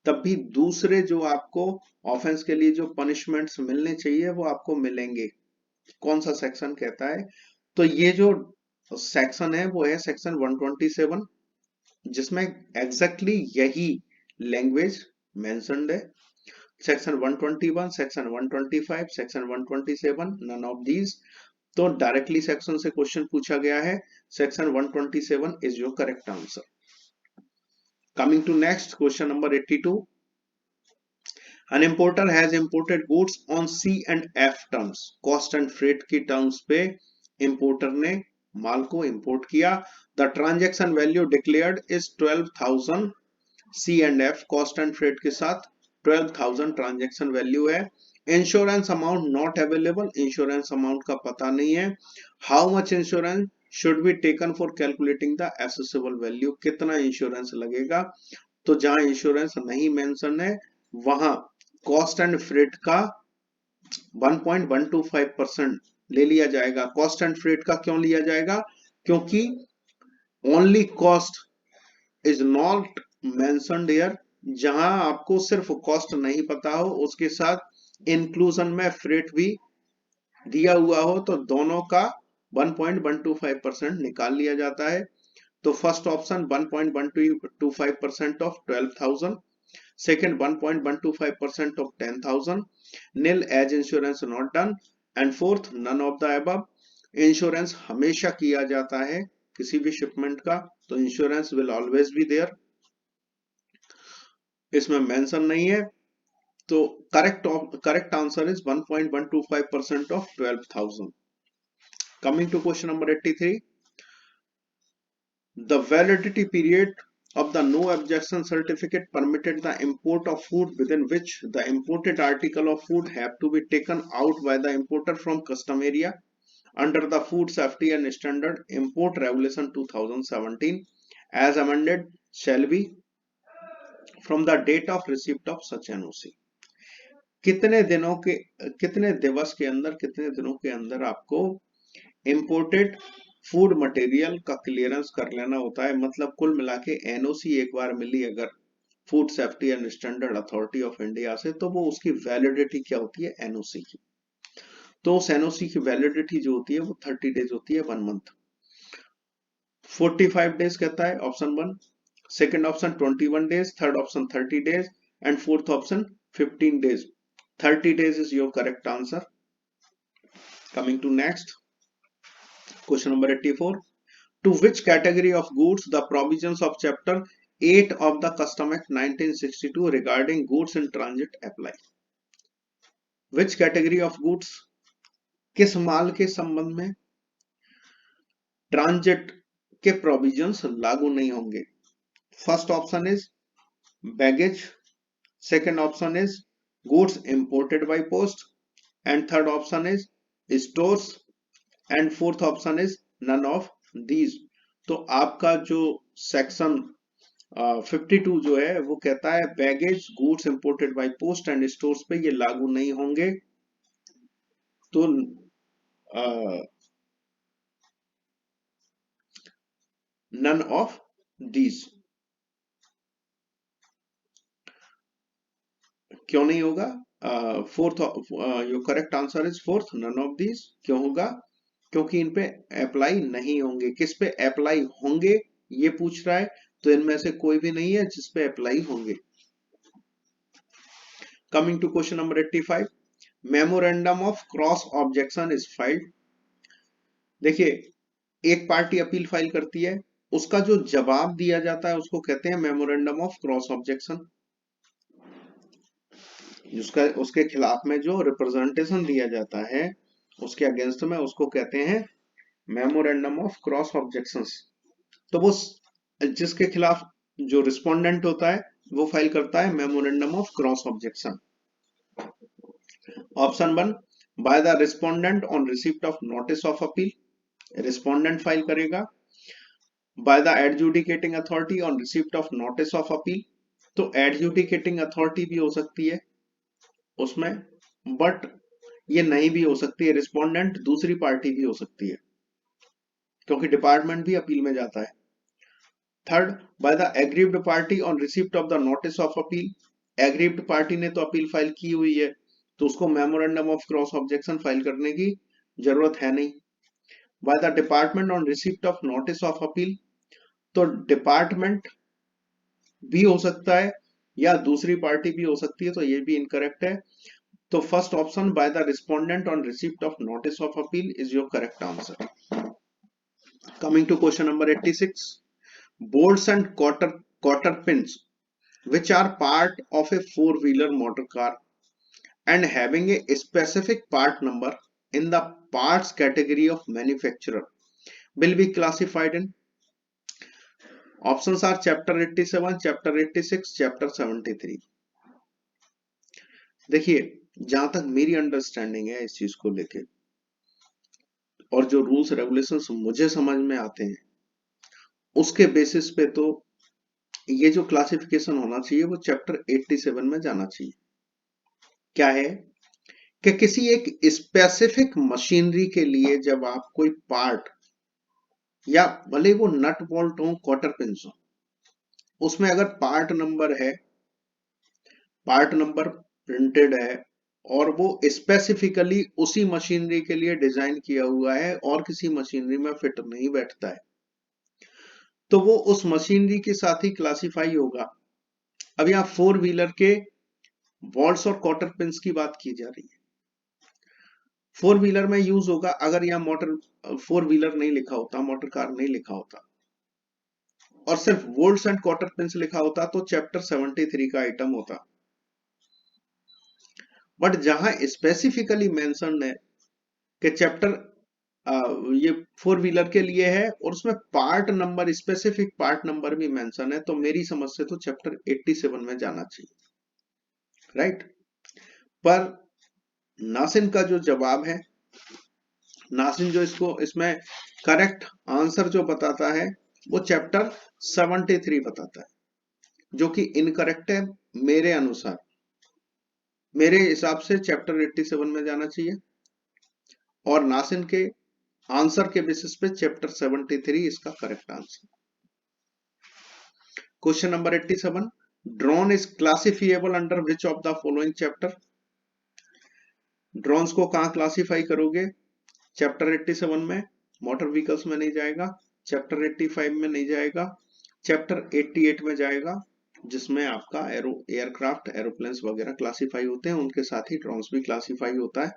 तब भी दूसरे जो आपको ऑफेंस के लिए जो पनिशमेंट्स मिलने चाहिए वो आपको मिलेंगे। कौन सा सेक्शन कहता है? तो ये जो सेक्शन है वो है सेक्शन 127, जिसमें एग्जैक्टली यही लैंग्वेज मेंशन्ड है। Section 121, section 125, section 127, none of these. तो डायरेक्टली सेक्शन से क्वेश्चन पूछा गया है, section 127 is your correct answer. Coming to next question number 82, an importer has imported goods on C and F terms, cost and freight की टर्म्स पे इंपोर्टर ने माल को इंपोर्ट किया। The transaction value declared is 12,000, C and F cost and freight के साथ 12,000 ट्रांजैक्शन वैल्यू है। Insurance amount not available, insurance amount का पता नहीं है। How much insurance should be taken for calculating the assessable value, कितना इंश्योरेंस लगेगा? तो जहां इंश्योरेंस नहीं मेंशन है वहां कॉस्ट एंड फ्रेट का 1.125% ले लिया जाएगा। कॉस्ट एंड फ्रेट का क्यों लिया जाएगा? क्योंकि only cost is not mentioned here. जहां आपको सिर्फ कॉस्ट नहीं पता हो, उसके साथ इंक्लूजन में फ्रेट भी दिया हुआ हो, तो दोनों का 1.125% निकाल लिया जाता है। तो first option 1.125% of 12,000, second 1.125% of 10,000, nil as insurance not done, and fourth none of the above. Insurance हमेशा किया जाता है किसी भी शिपमेंट का, तो insurance will always be there, इसमें मेंशन नहीं है। तो correct answer is 1.125% of 12,000। Coming to question number 83, the validity period of the no objection certificate permitted the import of food within which the imported article of food have to be taken out by the importer from custom area under the Food Safety and Standard Import Regulation 2017 as amended shall be from the date of receipt of such NOC। कितने दिनों के, कितने दिवस के अंदर, कितने दिनों के अंदर आपको इंपोर्टेड फूड मटेरियल का क्लियरेंस कर लेना होता है? मतलब कुल मिला के एनओसी एक बार मिली अगर food safety and standard authority of India से, तो वो उसकी वैलिडिटी क्या होती है? एनओसी की। तो उस एनओसी की वैलिडिटी जो होती है वो 30 डेज होती है, 1 मंथ। 45 डेज कहता है option 1, second option 21 days, third option 30 days, and fourth option 15 days. 30 days is your correct answer. Coming to next question number 84, To which category of goods the provisions of chapter 8 of the Custom Act 1962 regarding goods in transit apply? Which category of goods, किस माल के संबंध में ट्रांजिट के प्रोविजंस लागू नहीं होंगे? First option is baggage, second option is goods imported by post, and third option is stores, and fourth option is none of these. तो आपका जो सेक्शन 52 जो है वो कहता है baggage goods imported by post and stores पे ये लागू नहीं होंगे, तो नन ऑफ दीज। क्यों नहीं होगा? Fourth, your correct answer is fourth, none of these. क्यों होगा? क्योंकि इन पे अप्लाई नहीं होंगे। किस पे अप्लाई होंगे ये पूछ रहा है, तो इनमें से कोई भी नहीं है जिस पे अप्लाई होंगे। Coming to question number 85, memorandum of cross objection is filed. देखिए, एक पार्टी अपील फाइल करती है, उसका जो जवाब दिया जाता है उसको कहते हैं मेमोरेंडम ऑफ क्रॉस ऑब्जेक्शन। जिसका उसके खिलाफ में जो रिप्रेजेंटेशन दिया जाता है उसके अगेंस्ट में, उसको कहते हैं मेमोरेंडम ऑफ क्रॉस ऑब्जेक्शंस। तो वो जिसके खिलाफ जो रिस्पोंडेंट होता है वो फाइल करता है memorandum of cross objection. Option 1, by the respondent on receipt of notice of appeal, respondent file करेगा। By the adjudicating authority on receipt of notice of appeal, तो एडजुडिकेटिंग अथॉरिटी भी हो सकती है उसमें, बट ये नहीं भी हो सकती है, रिस्पोंडेंट दूसरी पार्टी भी हो सकती है क्योंकि डिपार्टमेंट भी अपील में जाता है। Third, by the aggrieved party on receipt of the notice of appeal, aggrieved party ने तो अपील फाइल की हुई है तो उसको memorandum of cross objection file करने की जरूरत है नहीं। By the department on receipt of notice of appeal, तो डिपार्टमेंट भी हो सकता है या दूसरी पार्टी भी हो सकती है, तो ये भी इनकरेक्ट है। तो first option by the respondent on receipt of notice of appeal is your correct answer. Coming to question number 86, bolts and quarter pins which are part of a four-wheeler motor car and having a specific part number in the parts category of manufacturer will be classified in, options are chapter 87, chapter 86, chapter 73। देखिए, जहां तक मेरी अंडरस्टैंडिंग है इस चीज को लेके और जो रूल्स रेगुलेशंस मुझे समझ में आते हैं उसके बेसिस पे तो ये जो क्लासिफिकेशन होना चाहिए वो चैप्टर 87 में जाना चाहिए। क्या है कि किसी एक स्पेसिफिक मशीनरी के लिए जब आप कोई पार्ट, या भले वो नट बोल्ट हो, क्वार्टर पिंस हो, उसमें अगर पार्ट नंबर है, पार्ट नंबर प्रिंटेड है और वो स्पेसिफिकली उसी मशीनरी के लिए डिजाइन किया हुआ है और किसी मशीनरी में फिट नहीं बैठता है, तो वो उस मशीनरी के साथ ही क्लासिफाई होगा। अब यहाँ फोर व्हीलर के बोल्ट्स और क्वार्टर पिंस की बात की जा रही है। फोर व्हीलर में यूज होगा, अगर यहाँ मोटर फोर व्हीलर नहीं लिखा होता, मोटर कार नहीं लिखा होता और सिर्फ बोल्ट्स एंड क्वार्टर पिंस लिखा होता तो चैप्टर 73 का आइटम होता। बट जहां स्पेसिफिकली मेंशन है कि चैप्टर ये फोर व्हीलर के लिए है और उसमें part number, specific part number भी मेंशन है, तो मेरी समझ से तो चैप्टर 87 में जाना चाहिए, राइट। पर नासिन का जो जवाब है, नासिन जो इसको इसमें करेक्ट आंसर जो बताता है वो चैप्टर 73 बताता है, जो कि इनकरेक्ट है मेरे अनुसार। मेरे हिसाब से चैप्टर 87 में जाना चाहिए और नासिन के आंसर के बेसिस पे चैप्टर 73 इसका correct answer. Question number 87, drone is classifiable under which of the following chapter. Drones को कहां क्लासिफाई करोगे? चैप्टर 87 में, मोटर व्हीकल्स में नहीं जाएगा, चैप्टर 85 में नहीं जाएगा, चैप्टर 88 में जाएगा जिसमें आपका एयरक्राफ्ट, एरोप्लेन्स वगैरह क्लासिफाई होते हैं, उनके साथ ही ड्रोन्स भी क्लासिफाई होता है।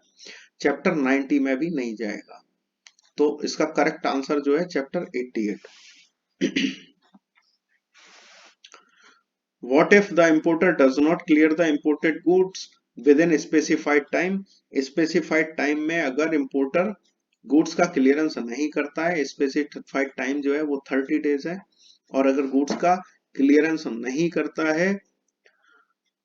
चैप्टर 90 में भी नहीं जाएगा। तो इसका करेक्ट आंसर जो है chapter 88। What if the importer does not clear the imported goods within specified time? Specified time में अगर importer goods का clearance नहीं करता है, specified time जो है वो 30 days है, और अगर goods का clearance नहीं करता है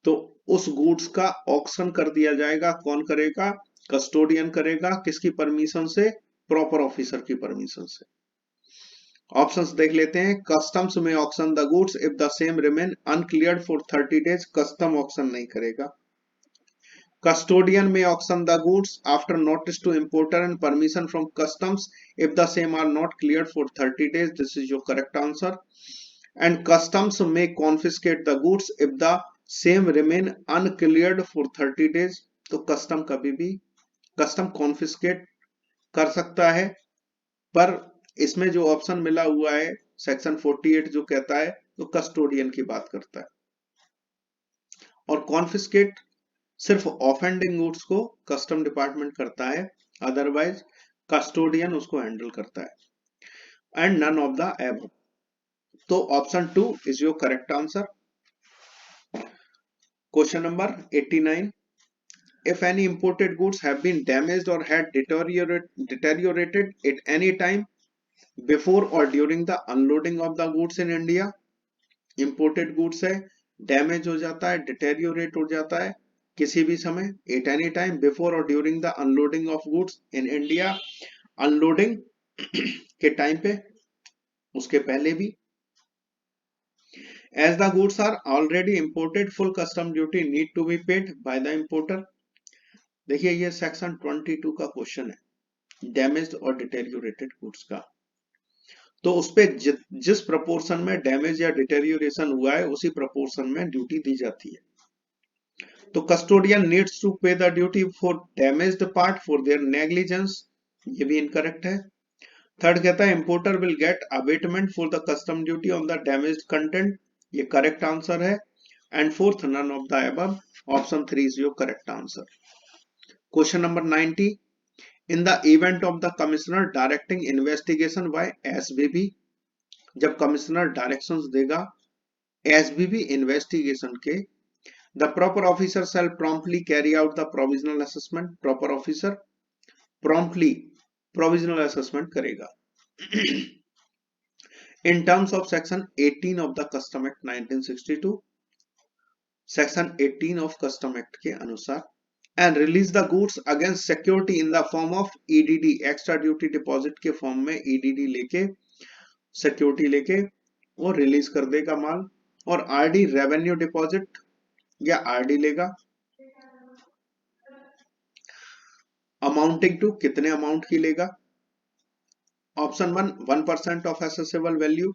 तो उस गुड्स का ऑक्शन कर दिया जाएगा। कौन करेगा? कस्टोडियन करेगा। किसकी परमिशन से? प्रॉपर ऑफिसर की परमिशन से। ऑप्शंस देख लेते हैं। कस्टम्स में auction the goods if the same remain uncleared for 30 days, custom auction नहीं करेगा। कस्टोडियन में auction the goods after notice to importer and permission from customs if the same are not cleared for 30 days, this is your correct answer. And customs में confiscate the goods if the same remain uncleared for 30 days, तो कस्टम कभी भी कस्टम कॉन्फिस्केट कर सकता है, पर इसमें जो ऑप्शन मिला हुआ है सेक्शन 48 जो कहता है तो कस्टोडियन की बात करता है, और कॉन्फिस्केट सिर्फ ऑफेंडिंग गुड्स को कस्टम डिपार्टमेंट करता है, अदरवाइज कस्टोडियन उसको हैंडल करता है। And none of the above, तो option 2 is your correct answer. Question number 89, if any imported goods have been damaged or had deteriorated at any time before or during the unloading of the goods in India, imported goods है, डैमेज हो जाता है, डिटेरियोरेट हो जाता है किसी भी समय, एट एनी टाइम, बिफोर और during the unloading of goods in India, unloading के टाइम पे, उसके पहले भी। As the goods are already imported, full custom duty need to be paid by the importer. देखिए ये सेक्शन 22 का क्वेश्चन है, डैमेज्ड और डिटेरियोरेटेड गुड्स का। तो उस पे जिस प्रपोर्शन में डैमेज या डिटेरियोरेशन हुआ है उसी प्रपोर्शन में ड्यूटी दी जाती है। तो custodian needs to pay the duty for damaged part for their negligence, ये भी इनकरेक्ट है। थर्ड कहता है importer will get abatement for the custom duty on the damaged content, ये करेक्ट आंसर है। And fourth none of the above, option 3 is your correct answer. Question number 90, in the event of the commissioner directing investigation by SBB, जब कमिश्नर डायरेक्शंस देगा एसबीबी इन्वेस्टिगेशन के, the proper officer shall promptly carry out the provisional assessment, proper officer promptly provisional assessment करेगा। In terms of section 18 of the custom act 1962, section 18 of custom act के अनुसार, and release the goods against security in the form of EDD, extra duty deposit के फॉर्म में ईडीडी लेके, सिक्योरिटी लेके वो रिलीज कर देगा माल। और आरडी रेवेन्यू डिपॉजिट या आरडी लेगा, अमाउंटिंग टू, कितने अमाउंट की लेगा? Option 1 1% of assessable value,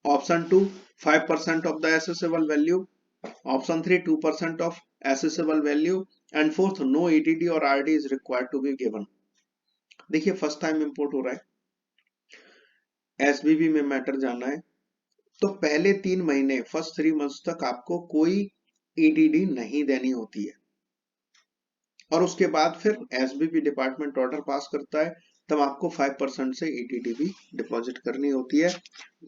option 2 5% of the assessable value, option 3 2% of assessable value, and fourth no EDD और RD is required to be given. देखिए फर्स्ट टाइम इंपोर्ट हो रहा है, एसबीबी में मैटर जाना है, तो पहले 3 महीने, फर्स्ट 3 मंथ्स तक आपको कोई ईडीडी नहीं देनी होती है, और उसके बाद फिर एसबीबी डिपार्टमेंट ऑर्डर पास करता है, तब आपको 5% से ईडीडी भी डिपॉजिट करनी होती है।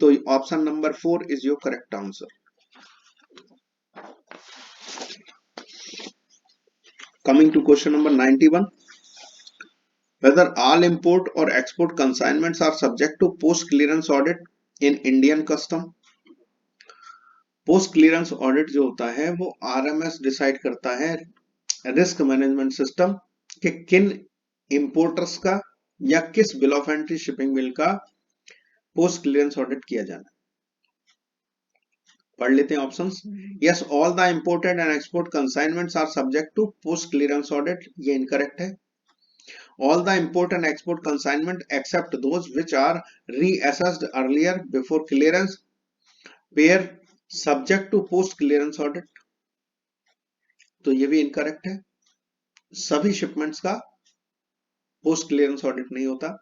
तो option number 4 is your correct answer. Coming to question number 91, whether all import or export consignments are subject to post clearance audit in Indian custom। Post clearance audit जो होता है वो आरएमएस डिसाइड करता है, रिस्क मैनेजमेंट सिस्टम, कि किन इंपोर्टर्स का या किस bill of entry shipping bill का पोस्ट क्लियरेंस ऑडिट किया जाना। पढ़ लेते हैं options. Yes, all the imported and export consignments are subject to post clearance audit, ये इनकरेक्ट है। All the import and export consignment except those which are reassessed earlier before clearance were subject to post clearance audit, तो ये भी इनकरेक्ट है। सभी शिपमेंट्स का पोस्ट क्लियरेंस ऑडिट नहीं होता।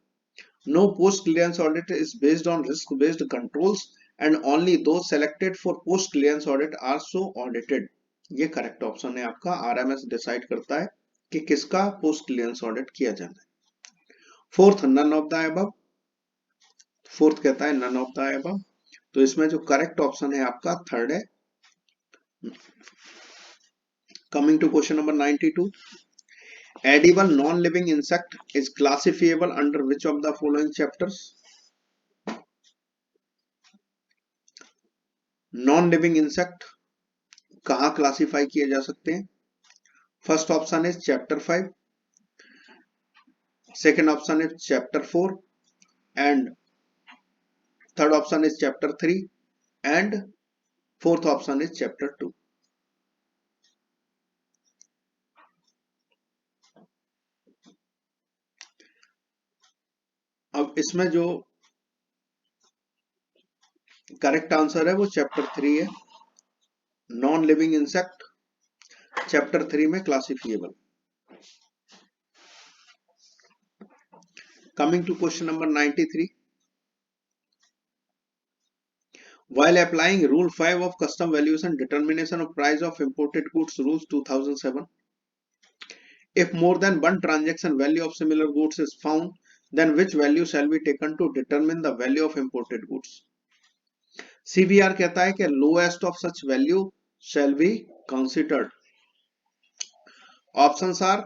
No post clearance audit is based on risk based controls and only those selected for post clearance audit are so audited, ये करेक्ट ऑप्शन है आपका। आरएमएस डिसाइड करता है कि किसका पोस्ट क्लियरेंस ऑडिट किया जाना है। Fourth none of the above, fourth कहता है नन ऑफ द अबव, तो इसमें जो करेक्ट ऑप्शन है आपका थर्ड है। Coming to question number 92, edible non living insect is classifiable under which of the following chapters? Non living insect कहाँ क्लासिफाई किए जा सकते हैं? First option is chapter 5, second option is chapter 4 and third option is chapter 3 and fourth option is chapter 2। अब इसमें जो करेक्ट आंसर है वो चैप्टर 3 है, नॉन लिविंग इंसेक्ट चैप्टर 3 में classifiable. Coming to question number 93, while applying rule 5 of custom valuation determination of price of imported goods rules 2007, if more than one transaction value of similar goods is found, then which value shall be taken to determine the value of imported goods? CBR कहता है कि lowest of such value shall be considered. Options are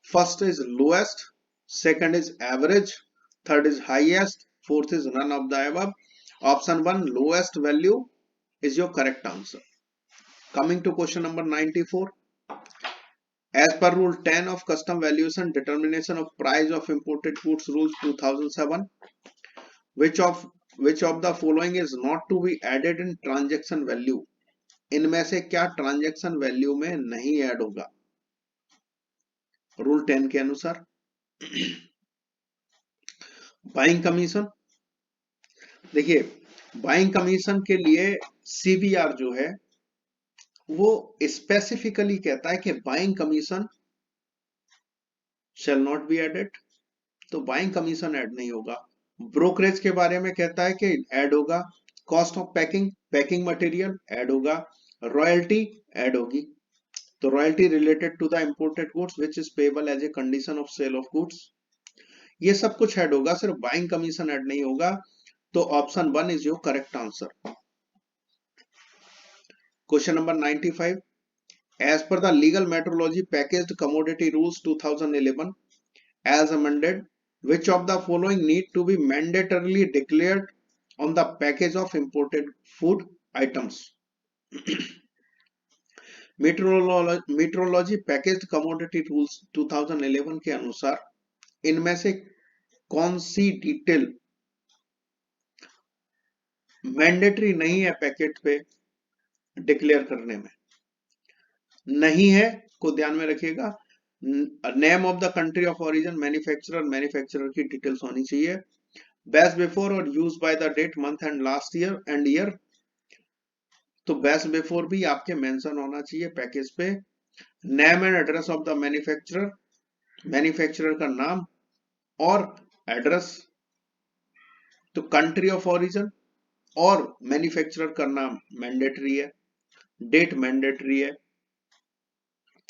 first is lowest, second is average, third is highest, fourth is none of the above. Option 1 lowest value is your correct answer. Coming to question number 94, as per rule 10 of custom valuation determination of price of imported goods rules 2007, which of the following is not to be added in transaction value? इनमें से क्या ट्रांजैक्शन वैल्यू में नहीं ऐड होगा रूल 10 के अनुसार? बाइंग कमीशन, देखिए बाइंग कमीशन के लिए सीबीआर जो है वो स्पेसिफिकली कहता है कि buying commission shall not be added, तो बाइंग कमीशन ऐड नहीं होगा। ब्रोकरेज के बारे में कहता है कि ऐड होगा, cost of packing, packing material add होगा, रॉयल्टी ऐड होगी, तो royalty related to the imported goods which is payable as a condition of sale of goods, ये सब कुछ ऐड होगा, सिर्फ बाइंग कमीशन ऐड नहीं होगा, तो option 1 is your correct answer. Question number 95, as per the legal metrology packaged commodity rules 2011 as amended, which of the following need to be mandatorily declared on the package of imported food items? metrology packaged commodity rules 2011 के अनुसार इनमें से कौन सी डिटेल मैंडेटरी नहीं है पैकेट पे डिक्लेयर करने में? नहीं है को ध्यान में रखिएगा, name of the country of origin, manufacturer की डिटेल्स होनी चाहिए, बेस्ट बिफोर और use by the date, month and last year and year, तो बेस्ट बिफोर भी आपके मेंशन होना चाहिए पैकेज पे, name and address of the manufacturer, manufacturer का नाम और एड्रेस, तो कंट्री ऑफ ओरिजिन और मैन्युफैक्चरर का नाम मैंडेटरी है, डेट मैंडेटरी है,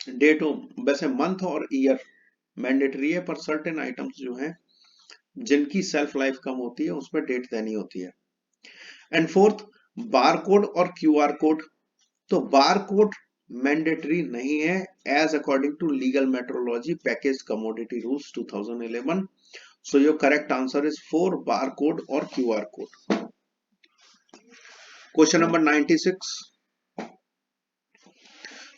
डेट वैसे मंथ और ईयर मैंडेटरी है, पर सर्टेन आइटम्स जो हैं जिनकी सेल्फ लाइफ कम होती है उस पर डेट देनी होती है। एंड फोर्थ बार कोड और क्यूआर कोड, तो बार कोड मैंडेटरी नहीं है as according to legal metrology package commodity rules 2011, so your correct answer is 4 bar code और QR code. Question number 96,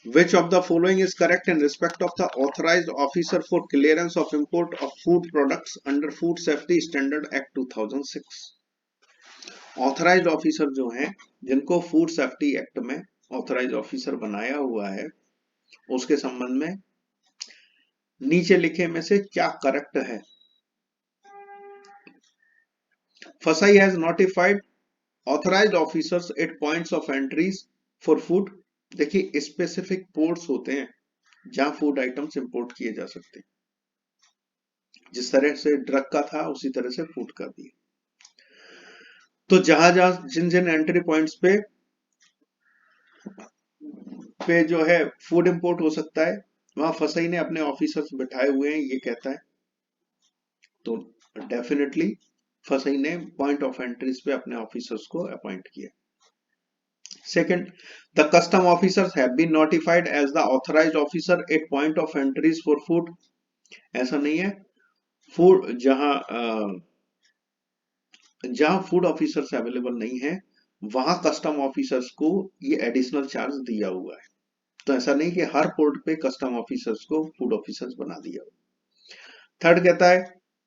which of the following is correct in respect of the authorized officer for clearance of import of food products under Food Safety Standard Act 2006? Authorised officer जो हैं जिनको फूड सेफ्टी एक्ट में ऑथराइज्ड ऑफिसर बनाया हुआ है उसके संबंध में नीचे लिखे में से क्या करेक्ट है? FSSAI has notified authorized officers at points of entries for food, देखिए स्पेसिफिक पोर्ट्स होते हैं जहां फूड आइटम्स इंपोर्ट किए जा सकते हैं, जिस तरह से ड्रग का था उसी तरह से फूड का भी, तो जहां जहां जिन जिन एंट्री पॉइंट्स पे जो है फूड इंपोर्ट हो सकता है वहां FSSAI ने अपने ऑफिसर्स बिठाए हुए हैं, ये कहता है, तो डेफिनेटली फसई ने पॉइंट ऑफ एंट्रीज पे अपने ऑफिसर्स को अपॉइंट किया। Second, the custom officers have been notified as the authorised officer at point of entries for food. ऐसा नहीं है, फूड जहां फूड ऑफिसर्स अवेलेबल नहीं है वहां कस्टम ऑफिसर्स को ये एडिशनल चार्ज दिया हुआ है। तो ऐसा नहीं कि हर पोर्ट पे कस्टम ऑफिसर्स को फूड ऑफिसर्स बना दिया हुआ। थर्ड कहता है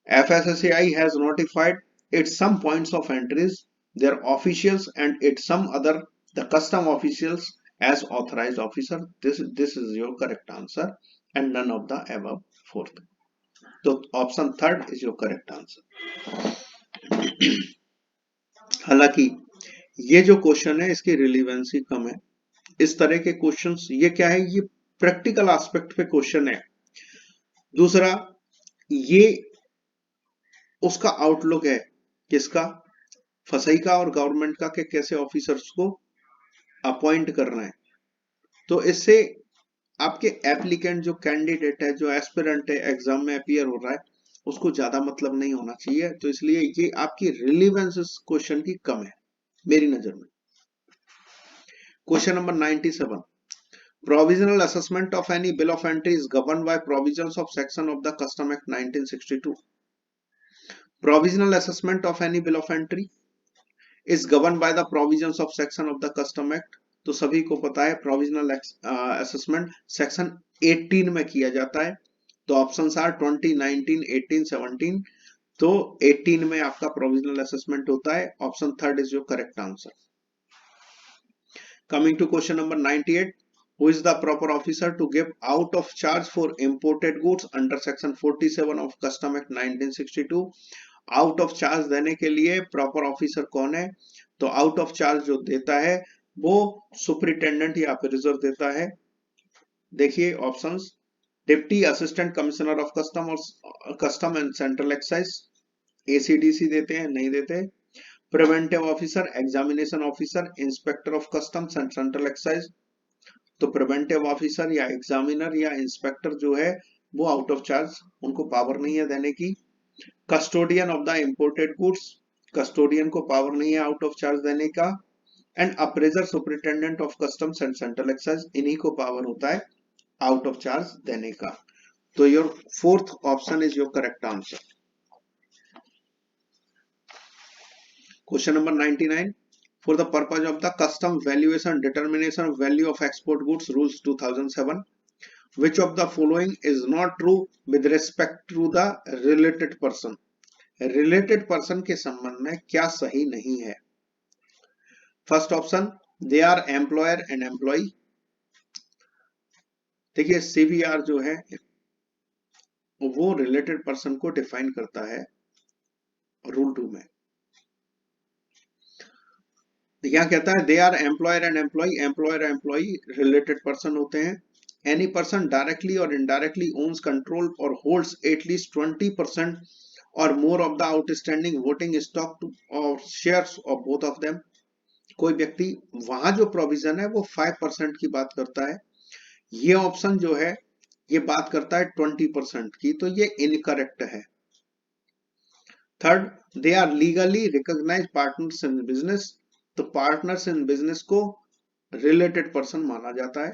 FSSAI has notified at some points of entries their officials and at some other the custom officials as authorised officer. This is your correct answer and none of the above fourth. तो option third is your correct answer. हालांकि ये जो क्वेश्चन है इसकी रिलीवेंसी कम है। इस तरह के क्वेश्चंस ये क्या है, ये प्रैक्टिकल एस्पेक्ट पे क्वेश्चन है। दूसरा, ये उसका आउटलुक है किसका, फसई का और गवर्नमेंट का, कि कैसे ऑफिसर्स को अपॉइंट करना है। तो इससे आपके एप्लीकेंट जो कैंडिडेट है, जो एस्पिरेंट है, एग्जाम में अपीयर हो रहा है, उसको ज्यादा मतलब नहीं होना चाहिए। तो इसलिए ये आपकी रिलीवेंस इस क्वेश्चन की कम है मेरी नजर में। Question number 97, provisional assessment of any bill of entry is governed by provisions of section of the Custom Act 1962. Provisional assessment of any bill of entry is governed by the provisions of section of the Custom Act. तो सभी को पता है प्रोविजनल असेसमेंट सेक्शन 18 में किया जाता है। तो ऑप्शंस आर 20, 19, 18, 17। तो 18 में आपका प्रोविजनल असेसमेंट होता है। Option third is your correct answer. Coming to question number 98, who is the proper officer to give out of charge for imported goods under section 47 of Custom Act 1962? Out of charge देने के लिए प्रॉपर ऑफिसर कौन है? तो आउट ऑफ चार्ज जो देता है वो सुपरिटेंडेंट या अप्रेजर देता है। देखिए options, deputy assistant commissioner of custom and central excise, ACDC देते हैं, नहीं देते। Preventive officer, examination officer, inspector of customs and central excise. तो प्रिवेंटिव ऑफिसर या एग्जामिनर या इंस्पेक्टर जो है वो आउट ऑफ चार्ज, उनको पावर नहीं है देने की। Custodian of the imported goods, custodian को पावर नहीं है आउट ऑफ चार्ज देने का। And appraisal superintendent of customs and central excise, इन्हीं को पावर होता है आउट ऑफ चार्ज देने का। तो your fourth option is your correct answer. Question number 99, for the purpose of the custom valuation determination of value of export goods rules 2007, which of the following is not true with respect to the related person? related person के संबंध में क्या सही नहीं है? First option, they are employer and employee। देखिए CVR जो है वो रिलेटेड पर्सन को डिफाइन करता है रूल 2 में। यहां कहता है they are employer and employee, employer employee related person होते हैं। एनी पर्सन डायरेक्टली और इनडायरेक्टली ओन्स कंट्रोल और होल्ड्स एटलीस्ट 20% और more of the outstanding voting stock और shares of both of them. कोई व्यक्ति, वहां जो प्रोविजन है वो 5% की बात करता है, ये ऑप्शन जो है ये बात करता है 20% की, तो ये इनकरेक्ट है। Third, they are legally recognised partners in business, तो पार्टनर्स इन बिजनेस को रिलेटेड पर्सन माना जाता है।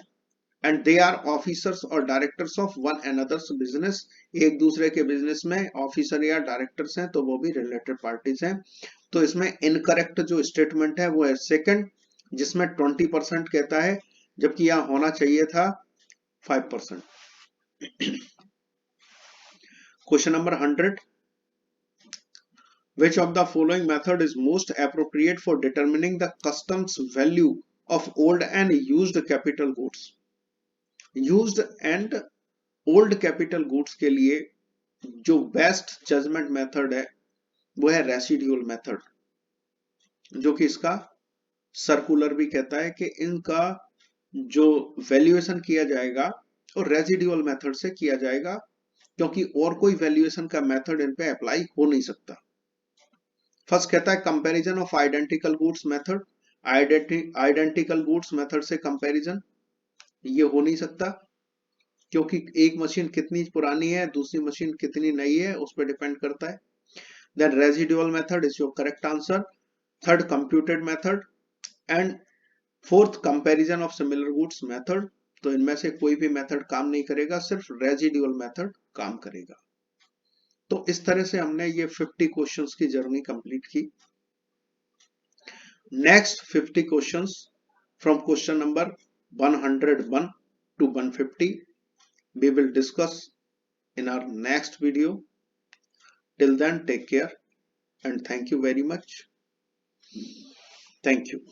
एंड दे आर ऑफिसर्स और directors of one another's business, एक दूसरे के बिजनेस में ऑफिसर या डायरेक्टर्स हैं तो वो भी रिलेटेड पार्टीज हैं। तो इसमें इनकरेक्ट जो स्टेटमेंट है वो है सेकंड, जिसमें 20% कहता है, जबकि यहां होना चाहिए था 5%। Question number 100, which of the following method is most appropriate for determining the customs value of old and used capital goods? used and old capital goods के लिए जो बेस्ट जजमेंट मेथड है वो है रेसिडुअल मेथड, जो कि इसका सर्कुलर भी कहता है कि इनका जो वैल्यूएशन किया जाएगा और रेसिडुअल मेथड से किया जाएगा, क्योंकि और कोई वैल्यूएशन का मेथड इन पे अप्लाई हो नहीं सकता। फर्स्ट कहता है comparison of identical goods method, identical goods method से कंपैरिजन ये हो नहीं सकता, क्योंकि एक मशीन कितनी पुरानी है, दूसरी मशीन कितनी नई है, उस पर डिपेंड करता है। Then residual method is your correct answer. Third computed method and fourth comparison of similar goods method. तो इनमें से कोई भी मेथड काम नहीं करेगा, सिर्फ रेजिडुअल मेथड काम करेगा। तो इस तरह से हमने ये 50 क्वेश्चंस की जर्नी कंप्लीट की। Next 50 questions from question number 101 to 150 we will discuss in our next video. Till then, take care and thank you very much. Thank you.